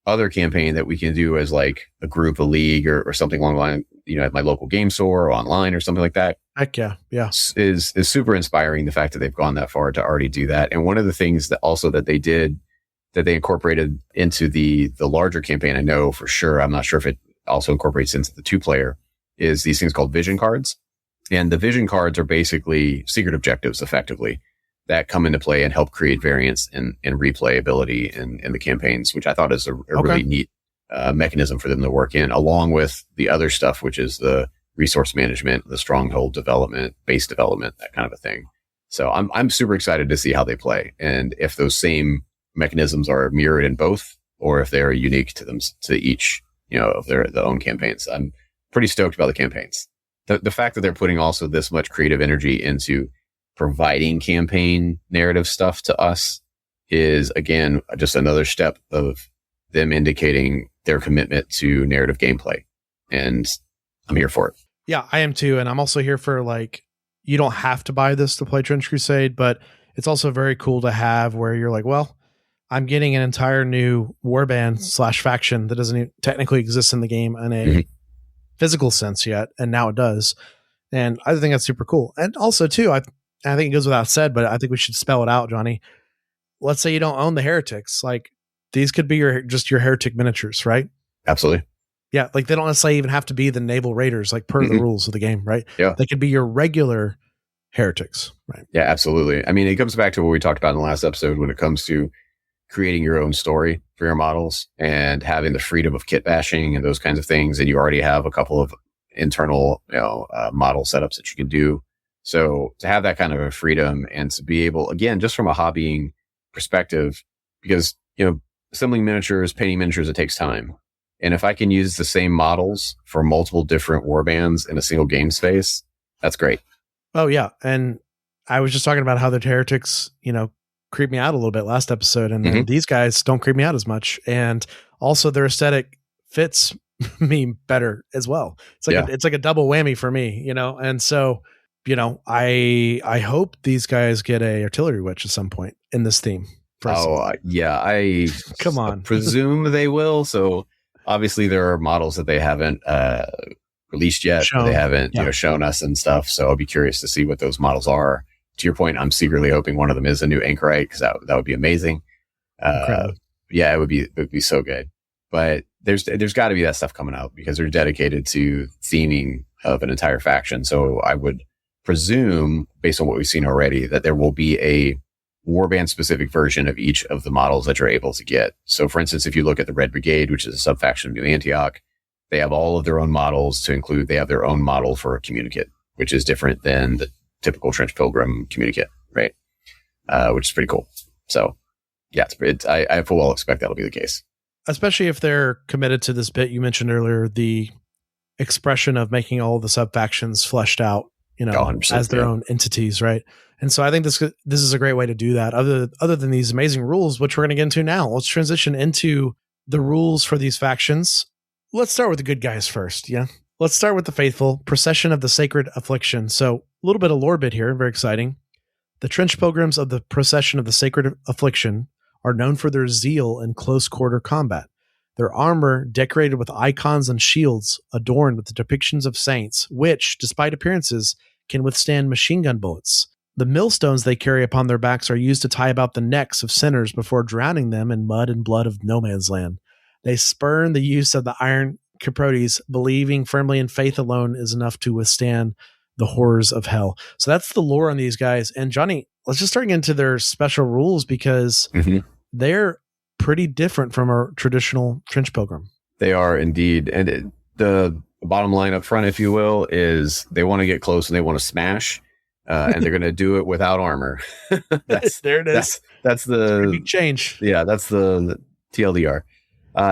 other campaign that we can do as like a group, a league, or something along the line, at my local game store or online or something like that.
Heck yeah. Yeah.
Is super inspiring, the fact that they've gone that far to already do that. And one of the things that they did, that they incorporated into the larger campaign, I know for sure, I'm not sure if it also incorporates into the 2-player, is these things called vision cards. And the vision cards are basically secret objectives, effectively, that come into play and help create variance and replayability in the campaigns, which I thought is a really neat mechanism for them to work in, along with the other stuff, which is the resource management, the stronghold development, base development, that kind of a thing. So I'm super excited to see how they play, and if those same mechanisms are mirrored in both, or if they're unique to each, of their own campaigns. I'm pretty stoked about the campaigns. The fact that they're putting also this much creative energy into providing campaign narrative stuff to us is, again, just another step of them indicating their commitment to narrative gameplay. And I'm here for it.
Yeah, I am too. And I'm also here for, like, you don't have to buy this to play Trench Crusade, but it's also very cool to have where you're like, well, I'm getting an entire new warband / faction that doesn't even technically exist in the game in a physical sense yet. And now it does. And I think that's super cool. And also too, I think it goes without said, but I think we should spell it out, Johnny. Let's say you don't own the heretics. Like, these could be your heretic miniatures, right?
Absolutely.
Yeah. Like, they don't necessarily even have to be the naval raiders, like per the rules of the game, right?
Yeah.
They could be your regular heretics, right?
Yeah, absolutely. I mean, it comes back to what we talked about in the last episode when it comes to creating your own story for your models and having the freedom of kit bashing and those kinds of things. And you already have a couple of internal, model setups that you can do. So to have that kind of a freedom and to be able, again, just from a hobbying perspective, because, assembling miniatures, painting miniatures, it takes time. And if I can use the same models for multiple different warbands in a single game space, that's great.
Oh yeah. And I was just talking about how the heretics, creep me out a little bit last episode. And then these guys don't creep me out as much. And also their aesthetic fits me better as well. It's like, it's like a double whammy for me, And so, I hope these guys get a artillery witch at some point in this theme.
I
come on,
presume they will. So obviously there are models that they haven't released yet. They haven't shown us and stuff. So I'll be curious to see what those models are. To your point, I'm secretly hoping one of them is a new anchorite, because that would be amazing. It would be so good. But there's got to be that stuff coming out, because they're dedicated to theming of an entire faction. So I would presume, based on what we've seen already, that there will be a warband specific version of each of the models that you're able to get. So for instance, if you look at the Red Brigade, which is a sub-faction of New Antioch, they have all of their own models to include. They have their own model for a communicate, which is different than the typical Trench Pilgrim communicate, right? Which is pretty cool. So yeah, I full well expect that'll be the case.
Especially if they're committed to this bit you mentioned earlier, the expression of making all the sub factions fleshed out,
100%,
as their own entities, right? And so I think this is a great way to do that. Other than these amazing rules, which we're going to get into now, let's transition into the rules for these factions. Let's start with the good guys first. Yeah. Let's start with the faithful procession of the sacred affliction. So a little bit of lore bit here. Very exciting. The trench pilgrims of the procession of the sacred affliction are known for their zeal in close quarter combat. Their armor decorated with icons and shields adorned with the depictions of saints, which, despite appearances, can withstand machine gun bullets. The millstones they carry upon their backs are used to tie about the necks of sinners before drowning them in mud and blood of no man's land. They spurn the use of the iron caprotes, believing firmly in faith alone is enough to withstand the horrors of hell. So that's the lore on these guys. And Johnny, let's just start into their special rules because they're pretty different from a traditional trench pilgrim.
They are indeed. And the bottom line up front, if you will, is they want to get close and they want to smash. And they're going to do it without armor.
There it is.
That's the
big change.
Yeah, that's the TLDR.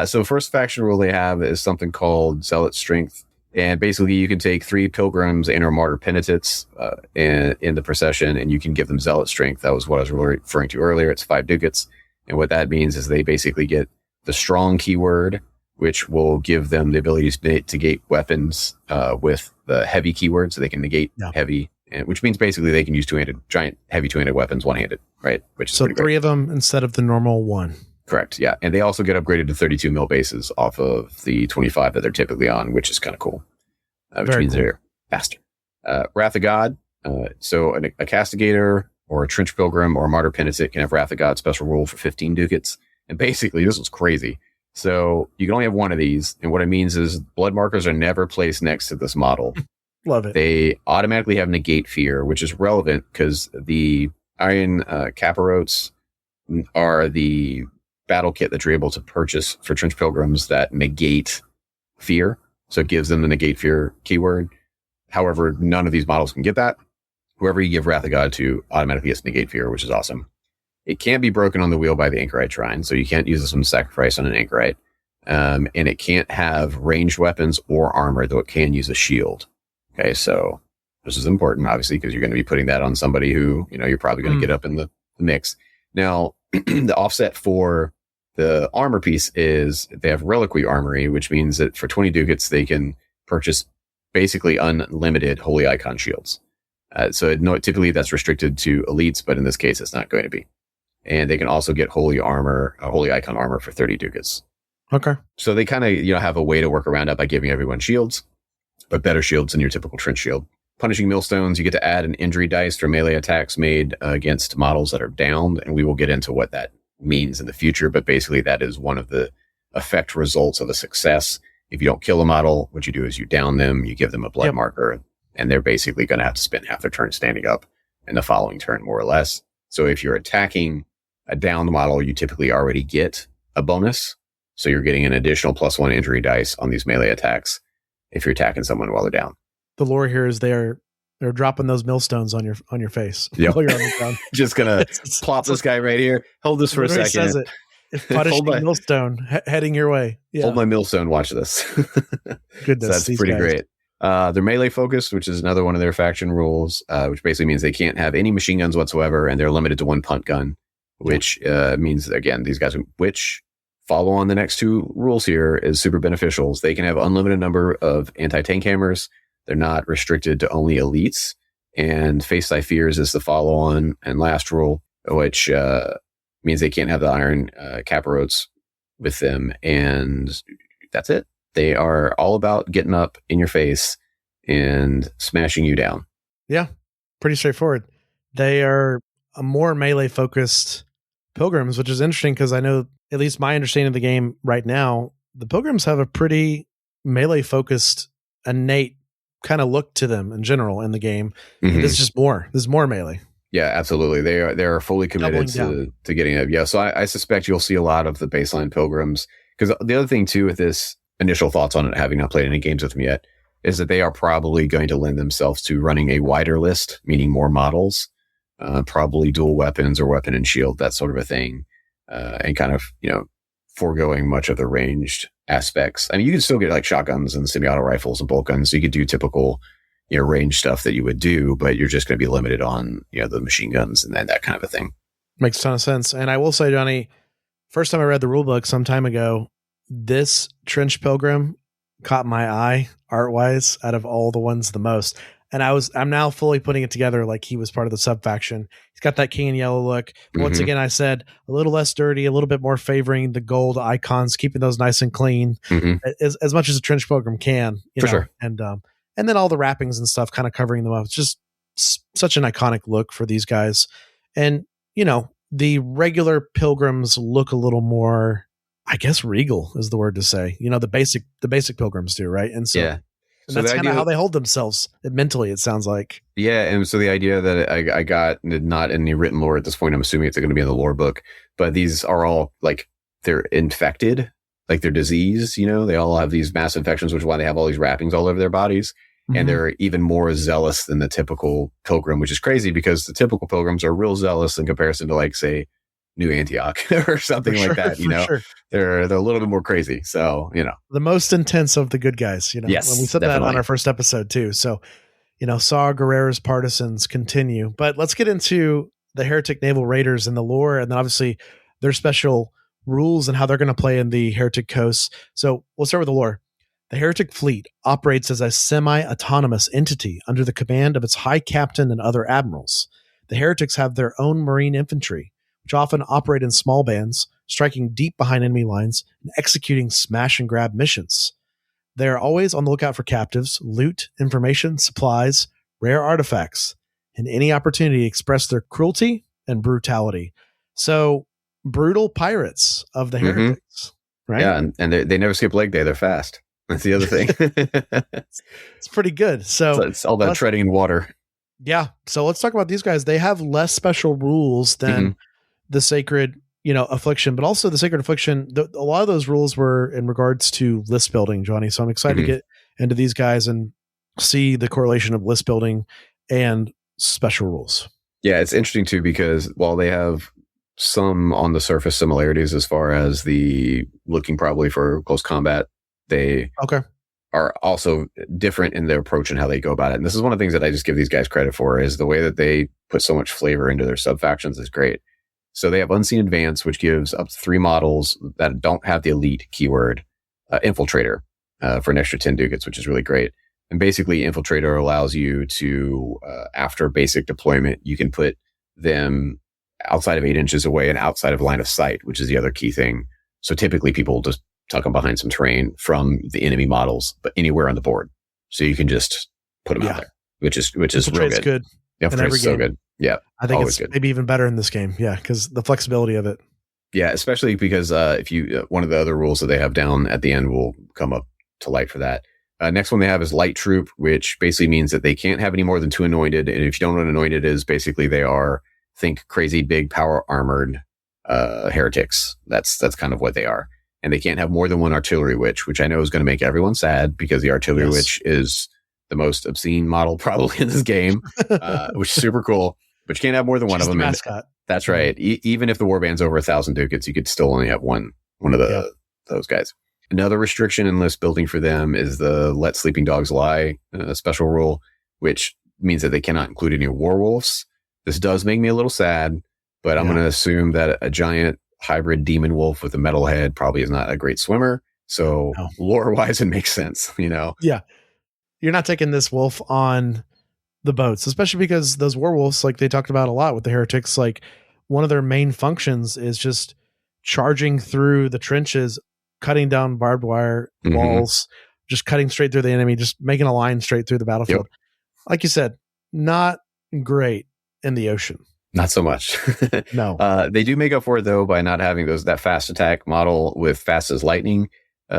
So first faction rule they have is something called Zealot Strength. And basically you can take 3 pilgrims and or martyr penitents in the procession, and you can give them Zealot Strength. That was what I was referring to earlier. It's 5 ducats. And what that means is they basically get the strong keyword, which will give them the ability to negate weapons with the heavy keyword, so they can negate heavy. Which means basically they can use giant heavy two-handed weapons one-handed, right? Which is
so 3 of them instead of the normal 1.
Correct, yeah. And they also get upgraded to 32 mil bases off of the 25 that they're typically on, which is kind of cool. Which means they're faster. Wrath of God. So a castigator or a trench pilgrim or a martyr penitent can have Wrath of God special rule for 15 ducats. And basically, this was crazy. So you can only have one of these. And what it means is blood markers are never placed next to this model.
Love it.
They automatically have negate fear, which is relevant because the iron caparotes are the battle kit that you're able to purchase for trench pilgrims that negate fear. So it gives them the negate fear keyword. However, none of these models can get that. Whoever you give Wrath of God to automatically gets negate fear, which is awesome. It can't be broken on the wheel by the Anchorite Shrine, so you can't use this one to sacrifice on an Anchorite. And it can't have ranged weapons or armor, though it can use a shield. Okay, so this is important, obviously, because you're going to be putting that on somebody who, you're probably going to get up in the mix. Now, the offset for the armor piece is they have reliquary armory, which means that for 20 ducats, they can purchase basically unlimited holy icon shields. Typically that's restricted to elites, but in this case, it's not going to be. And they can also get holy icon armor for 30 ducats.
Okay.
So they kind of, have a way to work around that by giving everyone shields, but better shields than your typical trench shield. Punishing millstones, you get to add an injury dice for melee attacks made against models that are downed, and we will get into what that means in the future, but basically that is one of the effect results of a success. If you don't kill a model, what you do is you down them, you give them a blood marker, and they're basically going to have to spend half their turn standing up in the following turn, more or less. So if you're attacking a downed model, you typically already get a bonus. So you're getting an additional +1 injury dice on these melee attacks if you're attacking someone while they're down.
The lore here is they're dropping those millstones on your face while you're on the ground.
Just gonna plop this guy right here. Hold this for a second.
Says it. It's punishing millstone heading your way. Yeah.
Hold my millstone. Watch this.
Goodness,
so that's pretty great. They're melee focused, which is another one of their faction rules, which basically means they can't have any machine guns whatsoever, and they're limited to 1 punt gun, which means, again, these guys, which follow on the next 2 rules here, is super beneficials. They can have unlimited number of anti-tank hammers. They're not restricted to only elites. And Face Thy Fears is the follow-on and last rule, which means they can't have the iron caparotes with them. And that's it. They are all about getting up in your face and smashing you down.
Yeah, pretty straightforward. They are a more melee-focused pilgrims, which is interesting because I know, at least my understanding of the game right now, the pilgrims have a pretty melee-focused, innate kind of look to them in general in the game. Mm-hmm. This is just more. This is more melee.
Yeah, absolutely. They are fully committed to getting it. Yeah, so I suspect you'll see a lot of the baseline pilgrims, because the other thing too with this, initial thoughts on it, having not played any games with them yet, is that they are probably going to lend themselves to running a wider list, meaning more models, probably dual weapons or weapon and shield, that sort of a thing, and kind of, foregoing much of the ranged aspects. I mean, you can still get like shotguns and semi-auto rifles and bolt guns. So you could do typical, range stuff that you would do, but you're just going to be limited on, the machine guns and then that kind of a thing.
Makes a ton of sense. And I will say, Johnny, first time I read the rule book some time ago, this Trench Pilgrim caught my eye art wise out of all the ones the most. And I'm now fully putting it together like he was part of the sub faction. He's got that king in yellow look. But once again, I said a little less dirty, a little bit more favoring the gold icons, keeping those nice and clean as much as a Trench Pilgrim can. For sure. And then all the wrappings and stuff kind of covering them up. It's just such an iconic look for these guys. And, the regular pilgrims look a little more, I guess, regal is the word to say. The basic pilgrims do, right? And so,
yeah.
So that's kind of how they hold themselves mentally, it sounds like.
Yeah, and so the idea that I got, not in the written lore at this point, I'm assuming it's going to be in the lore book, but these are all, like, they're infected, like they're diseased, they all have these mass infections, which is why they have all these wrappings all over their bodies. And they're even more zealous than the typical pilgrim, which is crazy because the typical pilgrims are real zealous in comparison to, like, say, New Antioch or something like that. Sure. They're a little bit more crazy. So,
the most intense of the good guys,
Yes,
when we said that on our first episode too. So, Saw Gerrera's partisans continue, but let's get into the Heretic Naval Raiders and the lore. And then obviously their special rules and how they're going to play in the Heretic coasts. So we'll start with the lore. The Heretic fleet operates as a semi-autonomous entity under the command of its high captain and other admirals. The Heretics have their own marine infantry, which often operate in small bands, striking deep behind enemy lines and executing smash and grab missions. They are always on the lookout for captives, loot, information, supplies, rare artifacts, and any opportunity to express their cruelty and brutality. So, brutal pirates of the Heretics, right?
Yeah, and they never skip leg day. They're fast. That's the other thing.
It's pretty good. So
it's all about treading in water.
Yeah. So let's talk about these guys. They have less special rules than the Sacred, Affliction, but also the Sacred Affliction. A lot of those rules were in regards to list building, Johnny. So I'm excited to get into these guys and see the correlation of list building and special rules.
Yeah, it's interesting too, because while they have some on the surface similarities as far as the looking probably for close combat, they are also different in their approach and how they go about it. And this is one of the things that I just give these guys credit for, is the way that they put so much flavor into their sub factions is great. So they have Unseen Advance, which gives up to 3 models that don't have the elite keyword, Infiltrator, for an extra 10 ducats, which is really great. And basically, Infiltrator allows you to, after basic deployment, you can put them outside of 8 inches away and outside of line of sight, which is the other key thing. So typically people just tuck them behind some terrain from the enemy models, but anywhere on the board. So you can just put them out there, which is real good. Yeah, it's so good. Yeah.
I think it's maybe even better in this game. Yeah. Because the flexibility of it.
Yeah. Especially because if you, one of the other rules that they have down at the end will come up to light for that. Next one they have is Light Troop, which basically means that they can't have any more than 2 anointed. And if you don't know what anointed is, basically they are, think crazy big power armored heretics. That's kind of what they are. And they can't have more than 1 artillery witch, which I know is going to make everyone sad because the artillery witch is the most obscene model probably in this game, which is super cool. But you can't have more than one of them.
Mascot.
That's right. Even if the warband's over 1,000 ducats, you could still only have one of those guys. Another restriction in list building for them is the Let Sleeping Dogs Lie special rule, which means that they cannot include any werewolves. This does make me a little sad, but I'm going to assume that a giant hybrid demon wolf with a metal head probably is not a great swimmer. So lore wise, it makes sense,
Yeah. You're not taking this wolf on the boats, especially because those werewolves, like they talked about a lot with the heretics, like one of their main functions is just charging through the trenches, cutting down barbed wire walls, just cutting straight through the enemy, just making a line straight through the battlefield. Like you said, not great in the ocean.
Not so much.
No.
They do make up for it though by not having that fast attack model with fast as lightning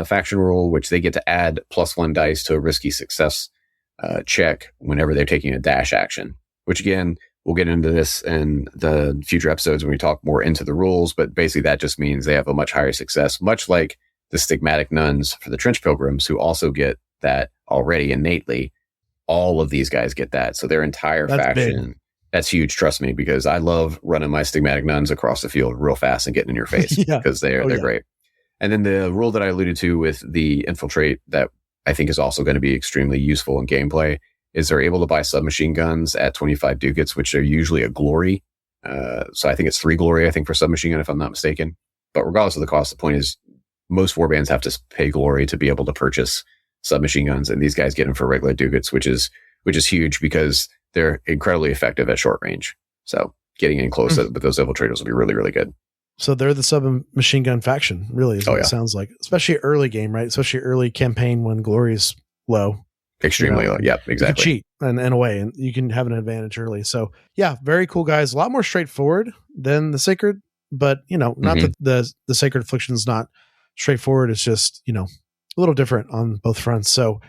faction rule, which they get to add +1 dice to a risky success check whenever they're taking a dash action, which again, we'll get into this in the future episodes when we talk more into the rules, but basically that just means they have a much higher success, much like the Stigmatic Nuns for the Trench Pilgrims, who also get that already innately. All of these guys get that. So their entire faction, that's huge, trust me, because I love running my Stigmatic Nuns across the field real fast and getting in your face because they're great. And then the rule that I alluded to with the Infiltrate that I think is also going to be extremely useful in gameplay is they're able to buy submachine guns at 25 ducats, which are usually a glory. So I think it's 3 glory, I think, for submachine gun, if I'm not mistaken. But regardless of the cost, the point is most warbands have to pay glory to be able to purchase submachine guns, and these guys get them for regular ducats, which is huge because they're incredibly effective at short range. So getting in close with those infiltrators will be really, really good.
So they're the submachine gun faction, really, is what it sounds like. Especially early game, right? Especially early campaign when glory is low.
Extremely low. Yeah, exactly.
You can cheat in a way, and you can have an that really. So yeah, very cool, guys. A lot more straightforward than the Sacred, but not that the Sacred Affliction is not straightforward. It's just, a little different on both fronts. So,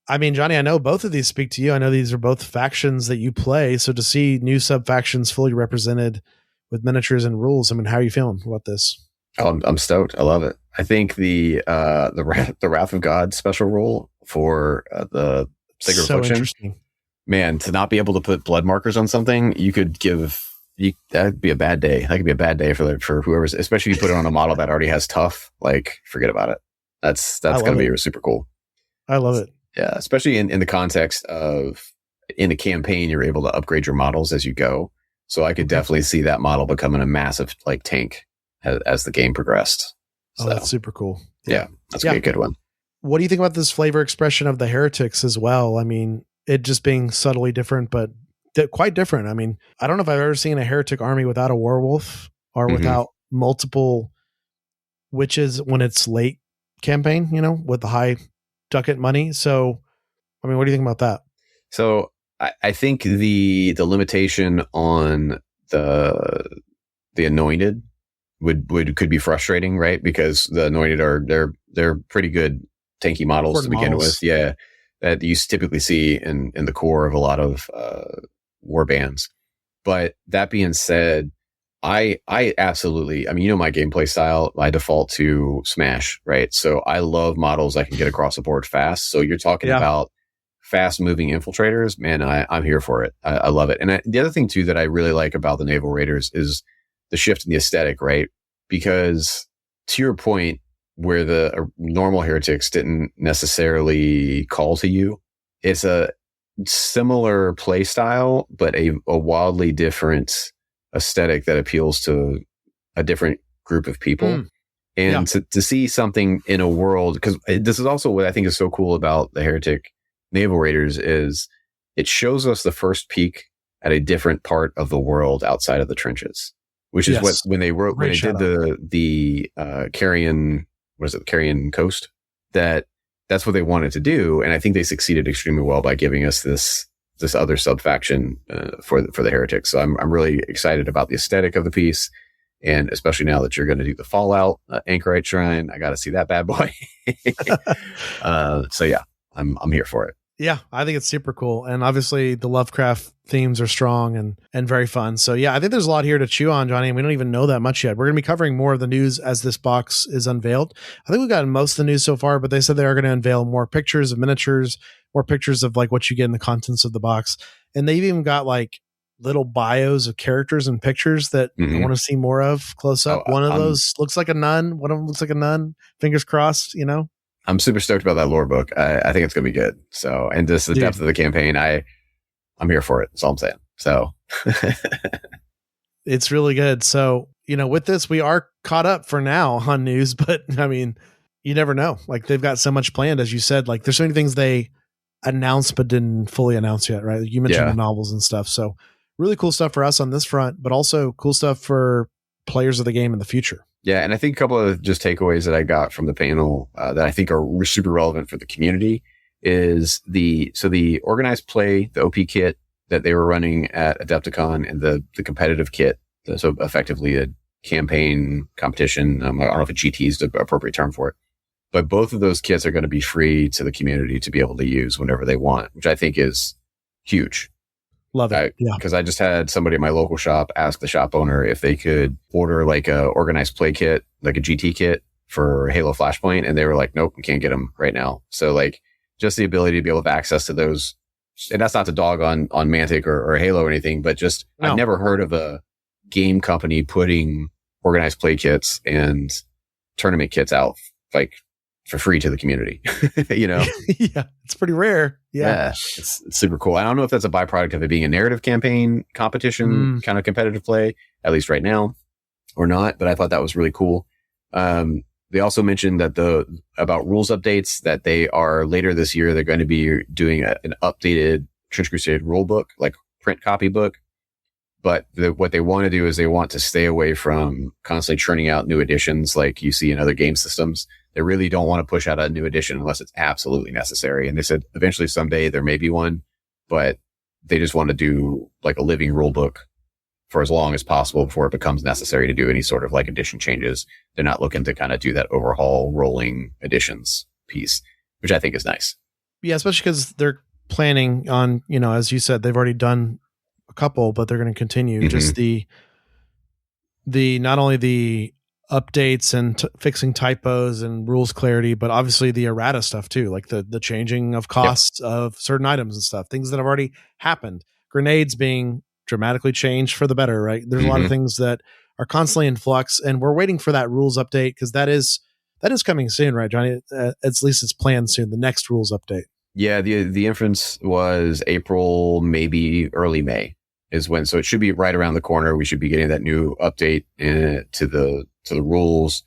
I mean, Johnny, I know both of these speak to you. I know these are both factions that you play. So to see new sub factions fully represented with miniatures and rules, I mean, how are you feeling about this?
Oh, I'm stoked. I love it. I think the Wrath of God special rule for the Sacred Affliction, man, to not be able to put blood markers on something, that'd be a bad day. That could be a bad day for whoever's, especially if you put it on a model that already has tough. Like, forget about it. That's going to be super cool.
I love it.
Yeah, especially in the context of in a campaign, you're able to upgrade your models as you go. So I could definitely see that model becoming a massive tank as the game progressed. So,
that's super cool.
Yeah, that's gonna be a good one.
What do you think about this flavor expression of the heretics as well? I mean, it just being subtly different, but quite different. I mean, I don't know if I've ever seen a heretic army without a werewolf or without multiple witches when it's late campaign, with the high ducat money. So, I mean, what do you think about that?
So I think the limitation on the anointed could be frustrating, right? Because the anointed they're pretty good tanky models to begin with. Yeah. That you typically see in the core of a lot of war bands. But that being said, I absolutely, I mean, my gameplay style, I default to smash, right? So I love models I can get across the board fast. So you're talking about fast moving infiltrators, man, I'm here for it. I love it. And the other thing too that I really like about the Naval Raiders is the shift in the aesthetic, right? Because to your point, where the normal heretics didn't necessarily call to you, it's a similar play style, but a wildly different aesthetic that appeals to a different group of people. And to see something in a world, because this is also what I think is so cool about the Heretic Naval Raiders, is it shows us the first peek at a different part of the world outside of the trenches, which is what when they did the Carrion, what is it, Carrion Coast, that's what they wanted to do, and I think they succeeded extremely well by giving us this other sub faction for the Heretics. So I'm really excited about the aesthetic of the piece, and especially now that you're going to do the Fallout Anchorite Shrine, I got to see that bad boy. So yeah, I'm here for it.
Yeah, I think it's super cool. And obviously the Lovecraft themes are strong and very fun. So yeah, I think there's a lot here to chew on, Johnny, and we don't even know that much yet. We're going to be covering more of the news as this box is unveiled. I think we've gotten most of the news so far, but they said they are going to unveil more pictures of miniatures, more pictures of like what you get in the contents of the box. And they've even got like little bios of characters and pictures that I want to see more of close up. One of those looks like a nun. One of them looks like a nun. Fingers crossed,
I'm super stoked about that lore book. I think it's going to be good. So, and just the depth of the campaign, I'm here for it. That's all I'm saying. So
it's really good. So, with this, we are caught up for now on news, but I mean, you never know. Like they've got so much planned, as you said, like there's so many things they announced, but didn't fully announce yet, right? You mentioned the novels and stuff. So really cool stuff for us on this front, but also cool stuff for players of the game in the future.
Yeah, and I think a couple of just takeaways that I got from the panel that I think are super relevant for the community is the organized play, the OP kit that they were running at Adepticon, and the competitive kit. So effectively a campaign competition. I don't know if a GT is the appropriate term for it, but both of those kits are going to be free to the community to be able to use whenever they want, which I think is huge.
Love it.
Because I just had somebody at my local shop ask the shop owner if they could order like a organized play kit, like a GT kit for Halo Flashpoint. And they were like, nope, we can't get them right now. So like just the ability to be able to have access to those. And that's not to dog on Mantic or Halo or anything, but just I've never heard of a game company putting organized play kits and tournament kits out like for free to the community,
Yeah, it's pretty rare.
Yeah, it's super cool. I don't know if that's a byproduct of it being a narrative campaign competition kind of competitive play, at least right now, or not. But I thought that was really cool. They also mentioned that about rules updates, that they are later this year, they're going to be doing an updated Trench Crusade rule book, like print copy book. But what they want to do is they want to stay away from constantly churning out new editions like you see in other game systems. They really don't want to push out a new edition unless it's absolutely necessary. And they said eventually someday there may be one, but they just want to do like a living rule book for as long as possible before it becomes necessary to do any sort of like edition changes. They're not looking to kind of do that overhaul rolling editions piece, which I think is nice.
Yeah, especially because they're planning on, as you said, they've already done a couple, but they're going to continue. Just the not only the updates and fixing typos and rules clarity, but obviously the errata stuff too, like the changing of costs of certain items and stuff, things that have already happened. Grenades being dramatically changed for the better, right? There's a lot of things that are constantly in flux, and we're waiting for that rules update because that is coming soon, right, Johnny? At least it's planned soon. The next rules update. Yeah,
the inference was April, maybe early May is when. So it should be right around the corner. We should be getting that new update to the rules,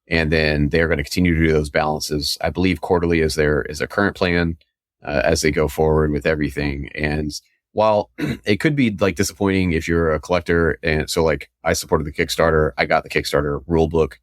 and then they're going to continue to do those balances. I believe quarterly is their current plan as they go forward with everything. And while it could be like disappointing if you're a collector, and so like I supported the Kickstarter, I got the Kickstarter rule book.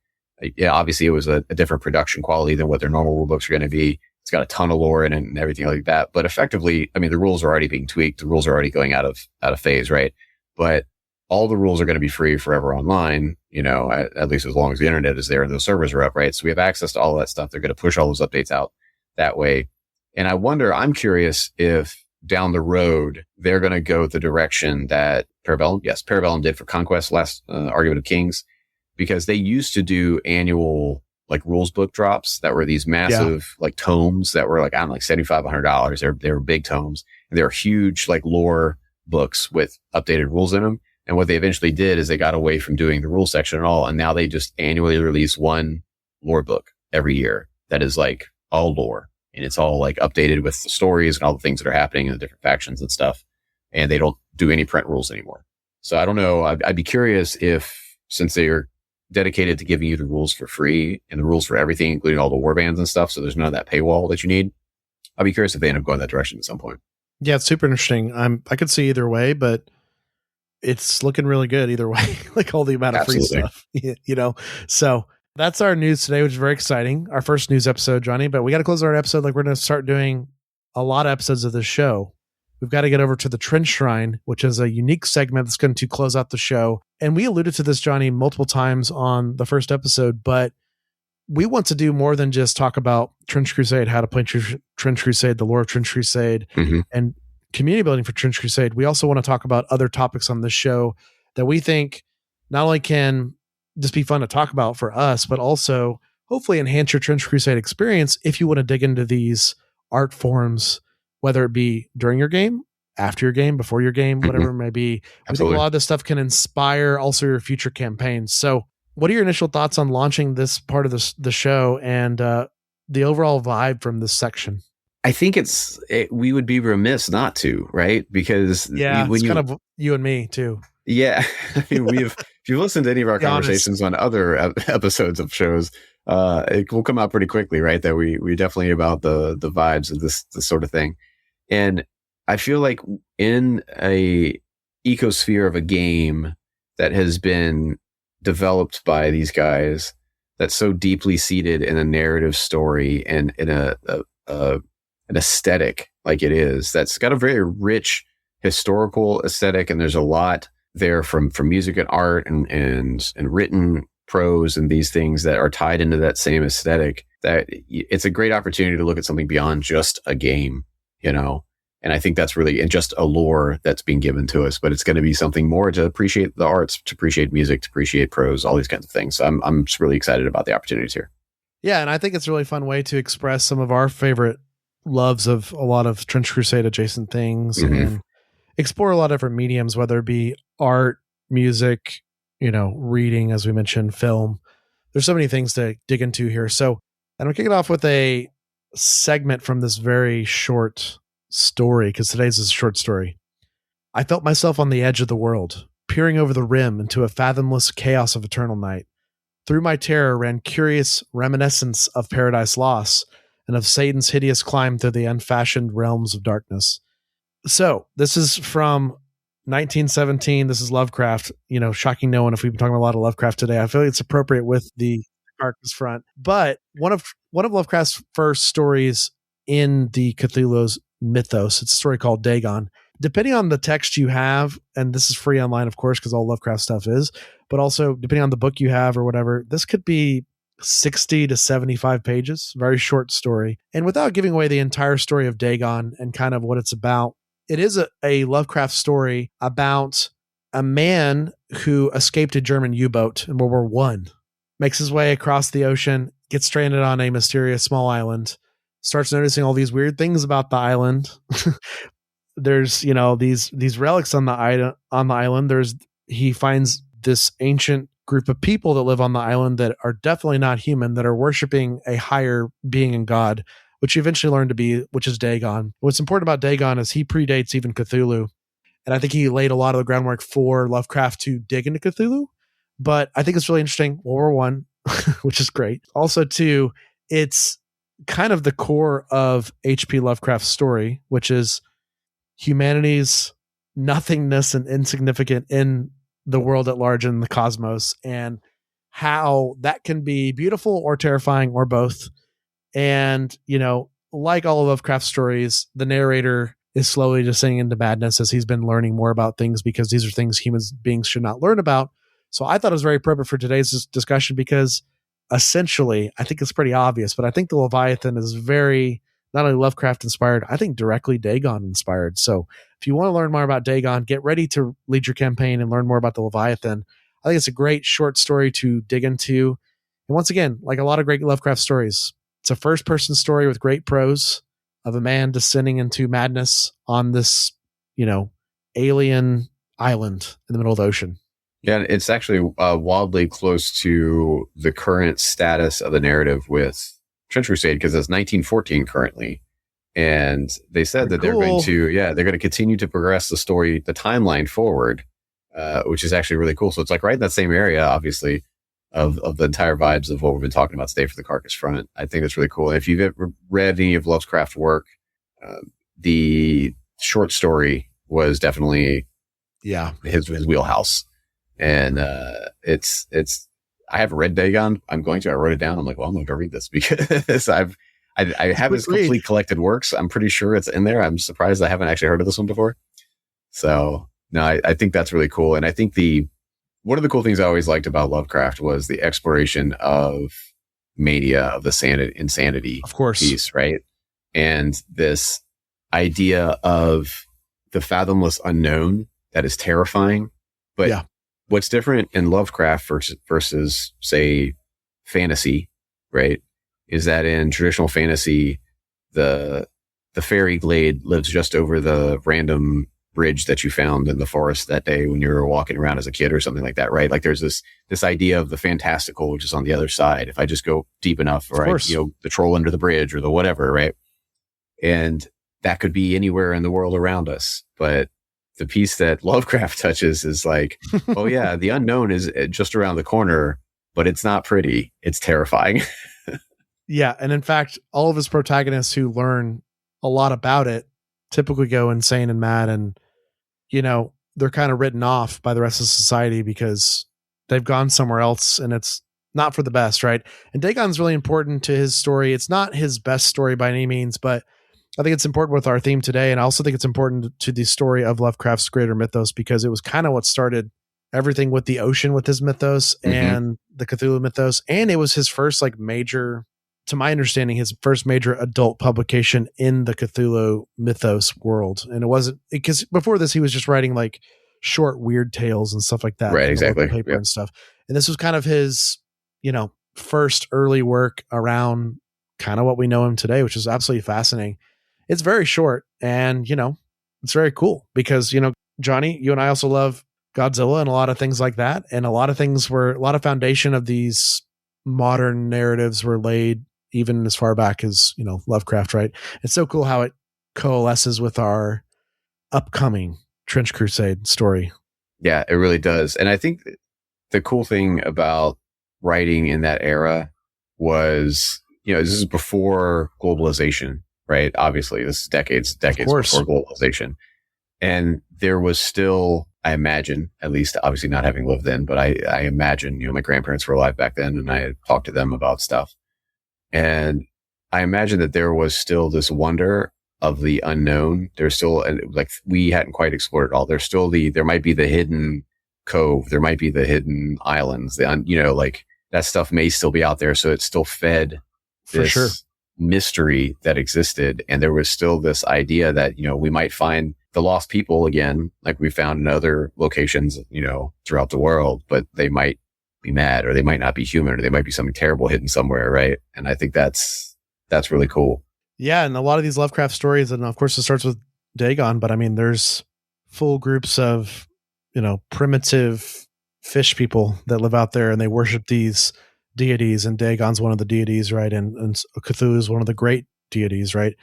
Yeah, obviously it was a different production quality than what their normal rule books are going to be. It's got a ton of lore in it and everything like that. But effectively, I mean, the rules are already being tweaked. The rules are already going out of phase, right? But all the rules are going to be free forever online, at least as long as the internet is there and those servers are up, right? So we have access to all of that stuff. They're going to push all those updates out that way. And I'm curious if down the road, they're going to go the direction that Parabellum did for Conquest, last Argument of Kings, because they used to do annual like rules book drops that were these massive like tomes that were like, I don't know, like $7,500. They were big tomes, and they were huge like lore books with updated rules in them. And what they eventually did is they got away from doing the rule section at all. And now they just annually release one lore book every year that is like all lore. And it's all like updated with the stories and all the things that are happening in the different factions and stuff. And they don't do any print rules anymore. So I don't know. I'd be curious if, since they are dedicated to giving you the rules for free and the rules for everything, including all the war bands and stuff, so there's none of that paywall that you need, I'd be curious if they end up going that direction at some point.
Yeah, it's super interesting. I could see either way, but it's looking really good either way. Like all the amount of free stuff, So that's our news today, which is very exciting. Our first news episode, Johnny, but we got to close our episode. Like we're going to start doing a lot of episodes of this show. We've got to get over to the Trench Shrine, which is a unique segment that's going to close out the show. And we alluded to this, Johnny, multiple times on the first episode, but we want to do more than just talk about Trench Crusade, how to play Trench Crusade, the lore of Trench Crusade, and community building for Trench Crusade. We also want to talk about other topics on this show that we think not only can just be fun to talk about for us, but also hopefully enhance your Trench Crusade experience if you want to dig into these art forms, whether it be during your game, after your game, before your game, whatever it may be. I think a lot of this stuff can inspire also your future campaigns. So what are your initial thoughts on launching this part of the show and the overall vibe from this section?
I think we would be remiss not to, right? Because
it's kind of you and me too.
Yeah. I mean, if you've listened to any of our conversations on other episodes of shows, it will come out pretty quickly, right? That we definitely about the vibes of this sort of thing. And I feel like in a ecosphere of a game that has been developed by these guys, that's so deeply seated in a narrative story and in an aesthetic like it is, that's got a very rich historical aesthetic, and there's a lot there from music and art and written prose and these things that are tied into that same aesthetic, that it's a great opportunity to look at something beyond just a game, and I think that's really, and just a lore that's being given to us, but it's going to be something more to appreciate the arts, to appreciate music, to appreciate prose, all these kinds of things. So I'm just really excited about the opportunities here.
Yeah. And I think it's a really fun way to express some of our favorite loves of a lot of Trench Crusade adjacent things and explore a lot of different mediums, whether it be art, music, reading, as we mentioned, film. There's so many things to dig into here. So I'm going to kick it off with a segment from this very short story, because today's is a short story. I felt myself on the edge of the world, peering over the rim into a fathomless chaos of eternal night. Through my terror ran curious reminiscence of Paradise Lost and of Satan's hideous climb through the unfashioned realms of darkness. So this is from 1917. This is Lovecraft. Shocking no one if we've been talking a lot of Lovecraft today. I feel like it's appropriate with the Carcass Front. But one of Lovecraft's first stories in the Cthulhu's mythos, it's a story called Dagon. Depending on the text you have, and this is free online, of course, because all Lovecraft stuff is, but also depending on the book you have or whatever, this could be 60 to 75 pages, very short story. And without giving away the entire story of Dagon and kind of what it's about, it is a Lovecraft story about a man who escaped a German U-boat in World War One, makes his way across the ocean, gets stranded on a mysterious small island, starts noticing all these weird things about the island. There's, these relics on the island. He finds this ancient group of people that live on the island that are definitely not human, that are worshiping a higher being and God, which you eventually learn to be, which is Dagon. What's important about Dagon is he predates even Cthulhu. And I think he laid a lot of the groundwork for Lovecraft to dig into Cthulhu. But I think it's really interesting. World War One, which is great. Also, too, it's kind of the core of H.P. Lovecraft's story, which is humanity's nothingness and insignificant in the world at large and the cosmos, and how that can be beautiful or terrifying or both. And, like all of Lovecraft's stories, the narrator is slowly descending into madness as he's been learning more about things, because these are things human beings should not learn about. So I thought it was very appropriate for today's discussion, because essentially, I think it's pretty obvious, but I think the Leviathan is very not only Lovecraft inspired, I think directly Dagon inspired. So if you want to learn more about Dagon, get ready to lead your campaign and learn more about the Leviathan. I think it's a great short story to dig into. And once again, like a lot of great Lovecraft stories, it's a first person story with great prose of a man descending into madness on this, alien island in the middle of the ocean.
Yeah, it's actually wildly close to the current status of the narrative with Trench Crusade, because it's 1914 currently, and they said that they're going to continue to progress the story, the timeline forward, which is actually really cool. So it's like right in that same area, obviously, of the entire vibes of what we've been talking about today for the Carcass Front. I think that's really cool. And if you've ever read any of Lovecraft's work, the short story was definitely his wheelhouse, and it's. I haven't read Dagon. I wrote it down. I'm like, well, I'm going to go read this, because I have his complete collected works. I'm pretty sure it's in there. I'm surprised I haven't actually heard of this one before. So no, I think that's really cool. And I think one of the cool things I always liked about Lovecraft was the exploration of mania, of the insanity,
of course,
piece, right? And this idea of the fathomless unknown that is terrifying, but what's different in Lovecraft versus, say, fantasy, right, is that in traditional fantasy, the fairy glade lives just over the random bridge that you found in the forest that day when you were walking around as a kid or something like that, right? Like there's this idea of the fantastical, which is on the other side. If I just go deep enough, or the troll under the bridge or the whatever, right? And that could be anywhere in the world around us, but the piece that Lovecraft touches is like, oh yeah, the unknown is just around the corner, but it's not pretty. It's terrifying.
Yeah. And in fact, all of his protagonists who learn a lot about it typically go insane and mad, and, they're kind of written off by the rest of society because they've gone somewhere else, and it's not for the best. Right. And Dagon's really important to his story. It's not his best story by any means, but I think it's important with our theme today. And I also think it's important to the story of Lovecraft's greater mythos, because it was kind of what started everything with the ocean, with his mythos and the Cthulhu mythos. And it was his first major, to my understanding, his first major adult publication in the Cthulhu mythos world. And it wasn't, because before this, he was just writing short, weird tales and stuff like that.
Right. Exactly.
Paper and stuff. And this was kind of his, first early work around kind of what we know him today, which is absolutely fascinating. It's very short, and, it's very cool because, Johnny, you and I also love Godzilla and a lot of things like that. And a lot of foundation of these modern narratives were laid even as far back as, Lovecraft, right? It's so cool how it coalesces with our upcoming Trench Crusade story.
Yeah, it really does. And I think the cool thing about writing in that era was, this is before globalization, right? Obviously, this is decades before globalization. And there was still, I imagine, at least obviously not having lived then, but I imagine, my grandparents were alive back then and I had talked to them about stuff. And I imagine that there was still this wonder of the unknown. There's still, like, we hadn't quite explored it all. There's still there might be the hidden cove. There might be the hidden islands. Like that stuff may still be out there. So it still fed this mystery that existed. And there was still this idea that, we might find the lost people again, like we found in other locations, throughout the world, but they might be mad, or they might not be human, or they might be something terrible hidden somewhere. Right. And I think that's really cool.
Yeah. And a lot of these Lovecraft stories, and of course it starts with Dagon, but I mean, there's full groups of, primitive fish people that live out there and they worship these deities, and Dagon's one of the deities, right? And Cthulhu is one of the great deities, right?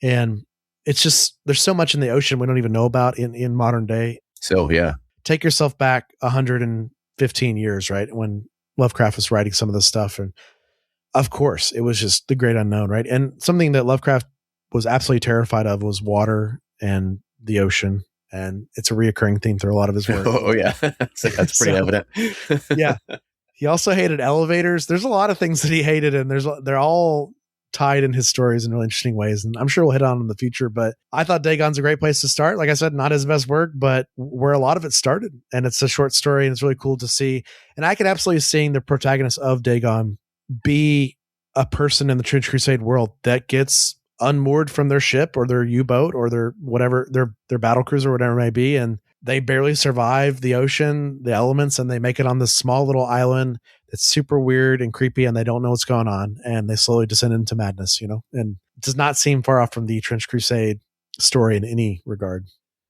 And it's just, there's so much in the ocean we don't even know about in modern day.
So, yeah.
Take yourself back 115 years, right? When Lovecraft was writing some of this stuff. And of course, it was just the great unknown, right? And something that Lovecraft was absolutely terrified of was water and the ocean. And it's a reoccurring theme through a lot of his work.
Oh, yeah. That's pretty evident.
Yeah. He also hated elevators. There's a lot of things that he hated, and they're all tied in his stories in really interesting ways. And I'm sure we'll hit on in the future, but I thought Dagon's a great place to start. Like I said, not his best work, but where a lot of it started. And it's a short story and it's really cool to see. And I could absolutely see the protagonist of Dagon be a person in the Trench Crusade world that gets unmoored from their ship or their U-boat or their whatever, their battle cruiser, whatever it may be. And they barely survive the ocean, the elements, and they make it on this small little island that's super weird and creepy, and they don't know what's going on, and they slowly descend into madness, and it does not seem far off from the Trench Crusade story in any regard.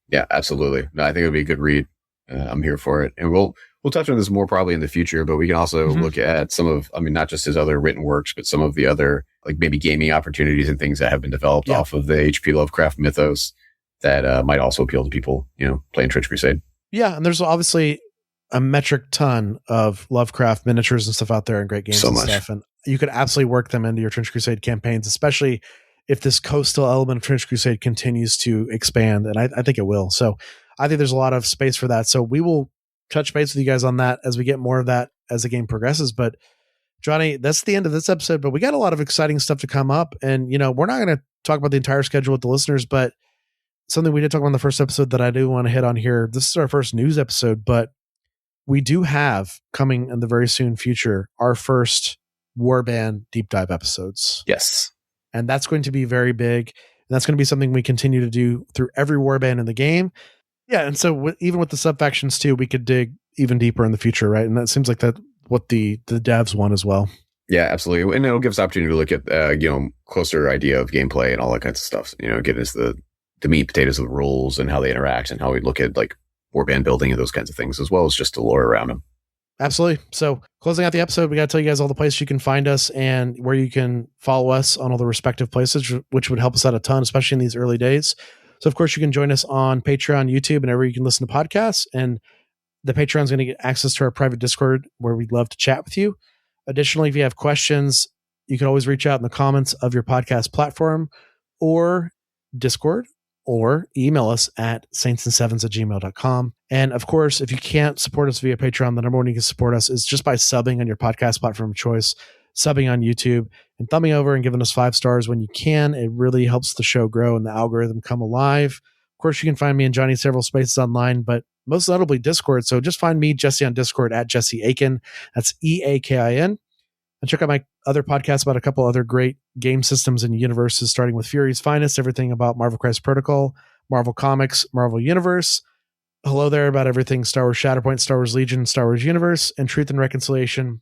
Yeah, absolutely. No, I think it would be a good read. I'm here for it. And we'll touch on this more probably in the future, but we can also look at some of, not just his other written works, but some of the other, like maybe gaming opportunities and things that have been developed off of the H.P. Lovecraft mythos that might also appeal to people, playing Trench Crusade. Yeah,
and there's obviously a metric ton of Lovecraft miniatures and stuff out there and great games stuff. And you could absolutely work them into your Trench Crusade campaigns, especially if this coastal element of Trench Crusade continues to expand. And I think it will. So I think there's a lot of space for that. So we will touch base with you guys on that as we get more of that as the game progresses. But Johnny, that's the end of this episode, but we got a lot of exciting stuff to come up. And, we're not going to talk about the entire schedule with the listeners, but something we did talk about in the first episode that I do want to hit on here. This is our first news episode, but we do have coming in the very soon future our first Warband deep dive episodes.
Yes.
And that's going to be very big. And that's going to be something we continue to do through every Warband in the game. Yeah. And so even with the sub factions too, we could dig even deeper in the future, right? And that seems like that what the devs want as well.
Yeah, absolutely. And it'll give us opportunity to look at, closer idea of gameplay and all that kinds of stuff. Get into the meat and potatoes of the rules and how they interact and how we look at like warband building and those kinds of things, as well as just the lore around them.
Absolutely. So closing out the episode, we got to tell you guys all the places you can find us and where you can follow us on all the respective places, which would help us out a ton, especially in these early days. So of course you can join us on Patreon, YouTube, and everywhere you can listen to podcasts. And the Patreon is going to get access to our private Discord where we'd love to chat with you. Additionally, if you have questions, you can always reach out in the comments of your podcast platform or Discord, or email us at saintsandsevens@gmail.com. And of course, if you can't support us via Patreon, the number one you can support us is just by subbing on your podcast platform of choice, subbing on YouTube, and thumbing over and giving us 5 stars when you can. It really helps the show grow and the algorithm come alive. Of course, you can find me and Johnny several spaces online, but most notably Discord. So just find me, Jesse, on Discord at Jesse Aiken. That's EAKIN. And check out my other podcasts about a couple other great game systems and universes, starting with Fury's Finest, everything about Marvel Crisis Protocol, Marvel Comics, Marvel Universe. Hello There, about everything Star Wars Shatterpoint, Star Wars Legion, Star Wars Universe, and Truth and Reconciliation,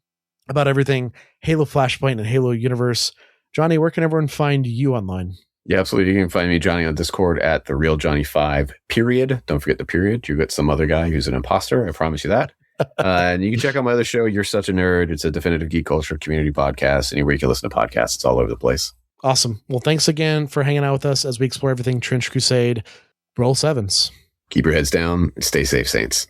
about everything Halo Flashpoint and Halo Universe. Johnny, where can everyone find you online?
Yeah, absolutely. You can find me, Johnny, on Discord at TheRealJohnny5, period. Don't forget the period. You got some other guy who's an imposter. I promise you that. And you can check out my other show, You're Such a Nerd. It's a definitive geek culture community podcast. Anywhere you can listen to podcasts, it's all over the place.
Awesome. Well, thanks again for hanging out with us as we explore everything Trench Crusade. Roll sevens.
Keep your heads down and stay safe, Saints.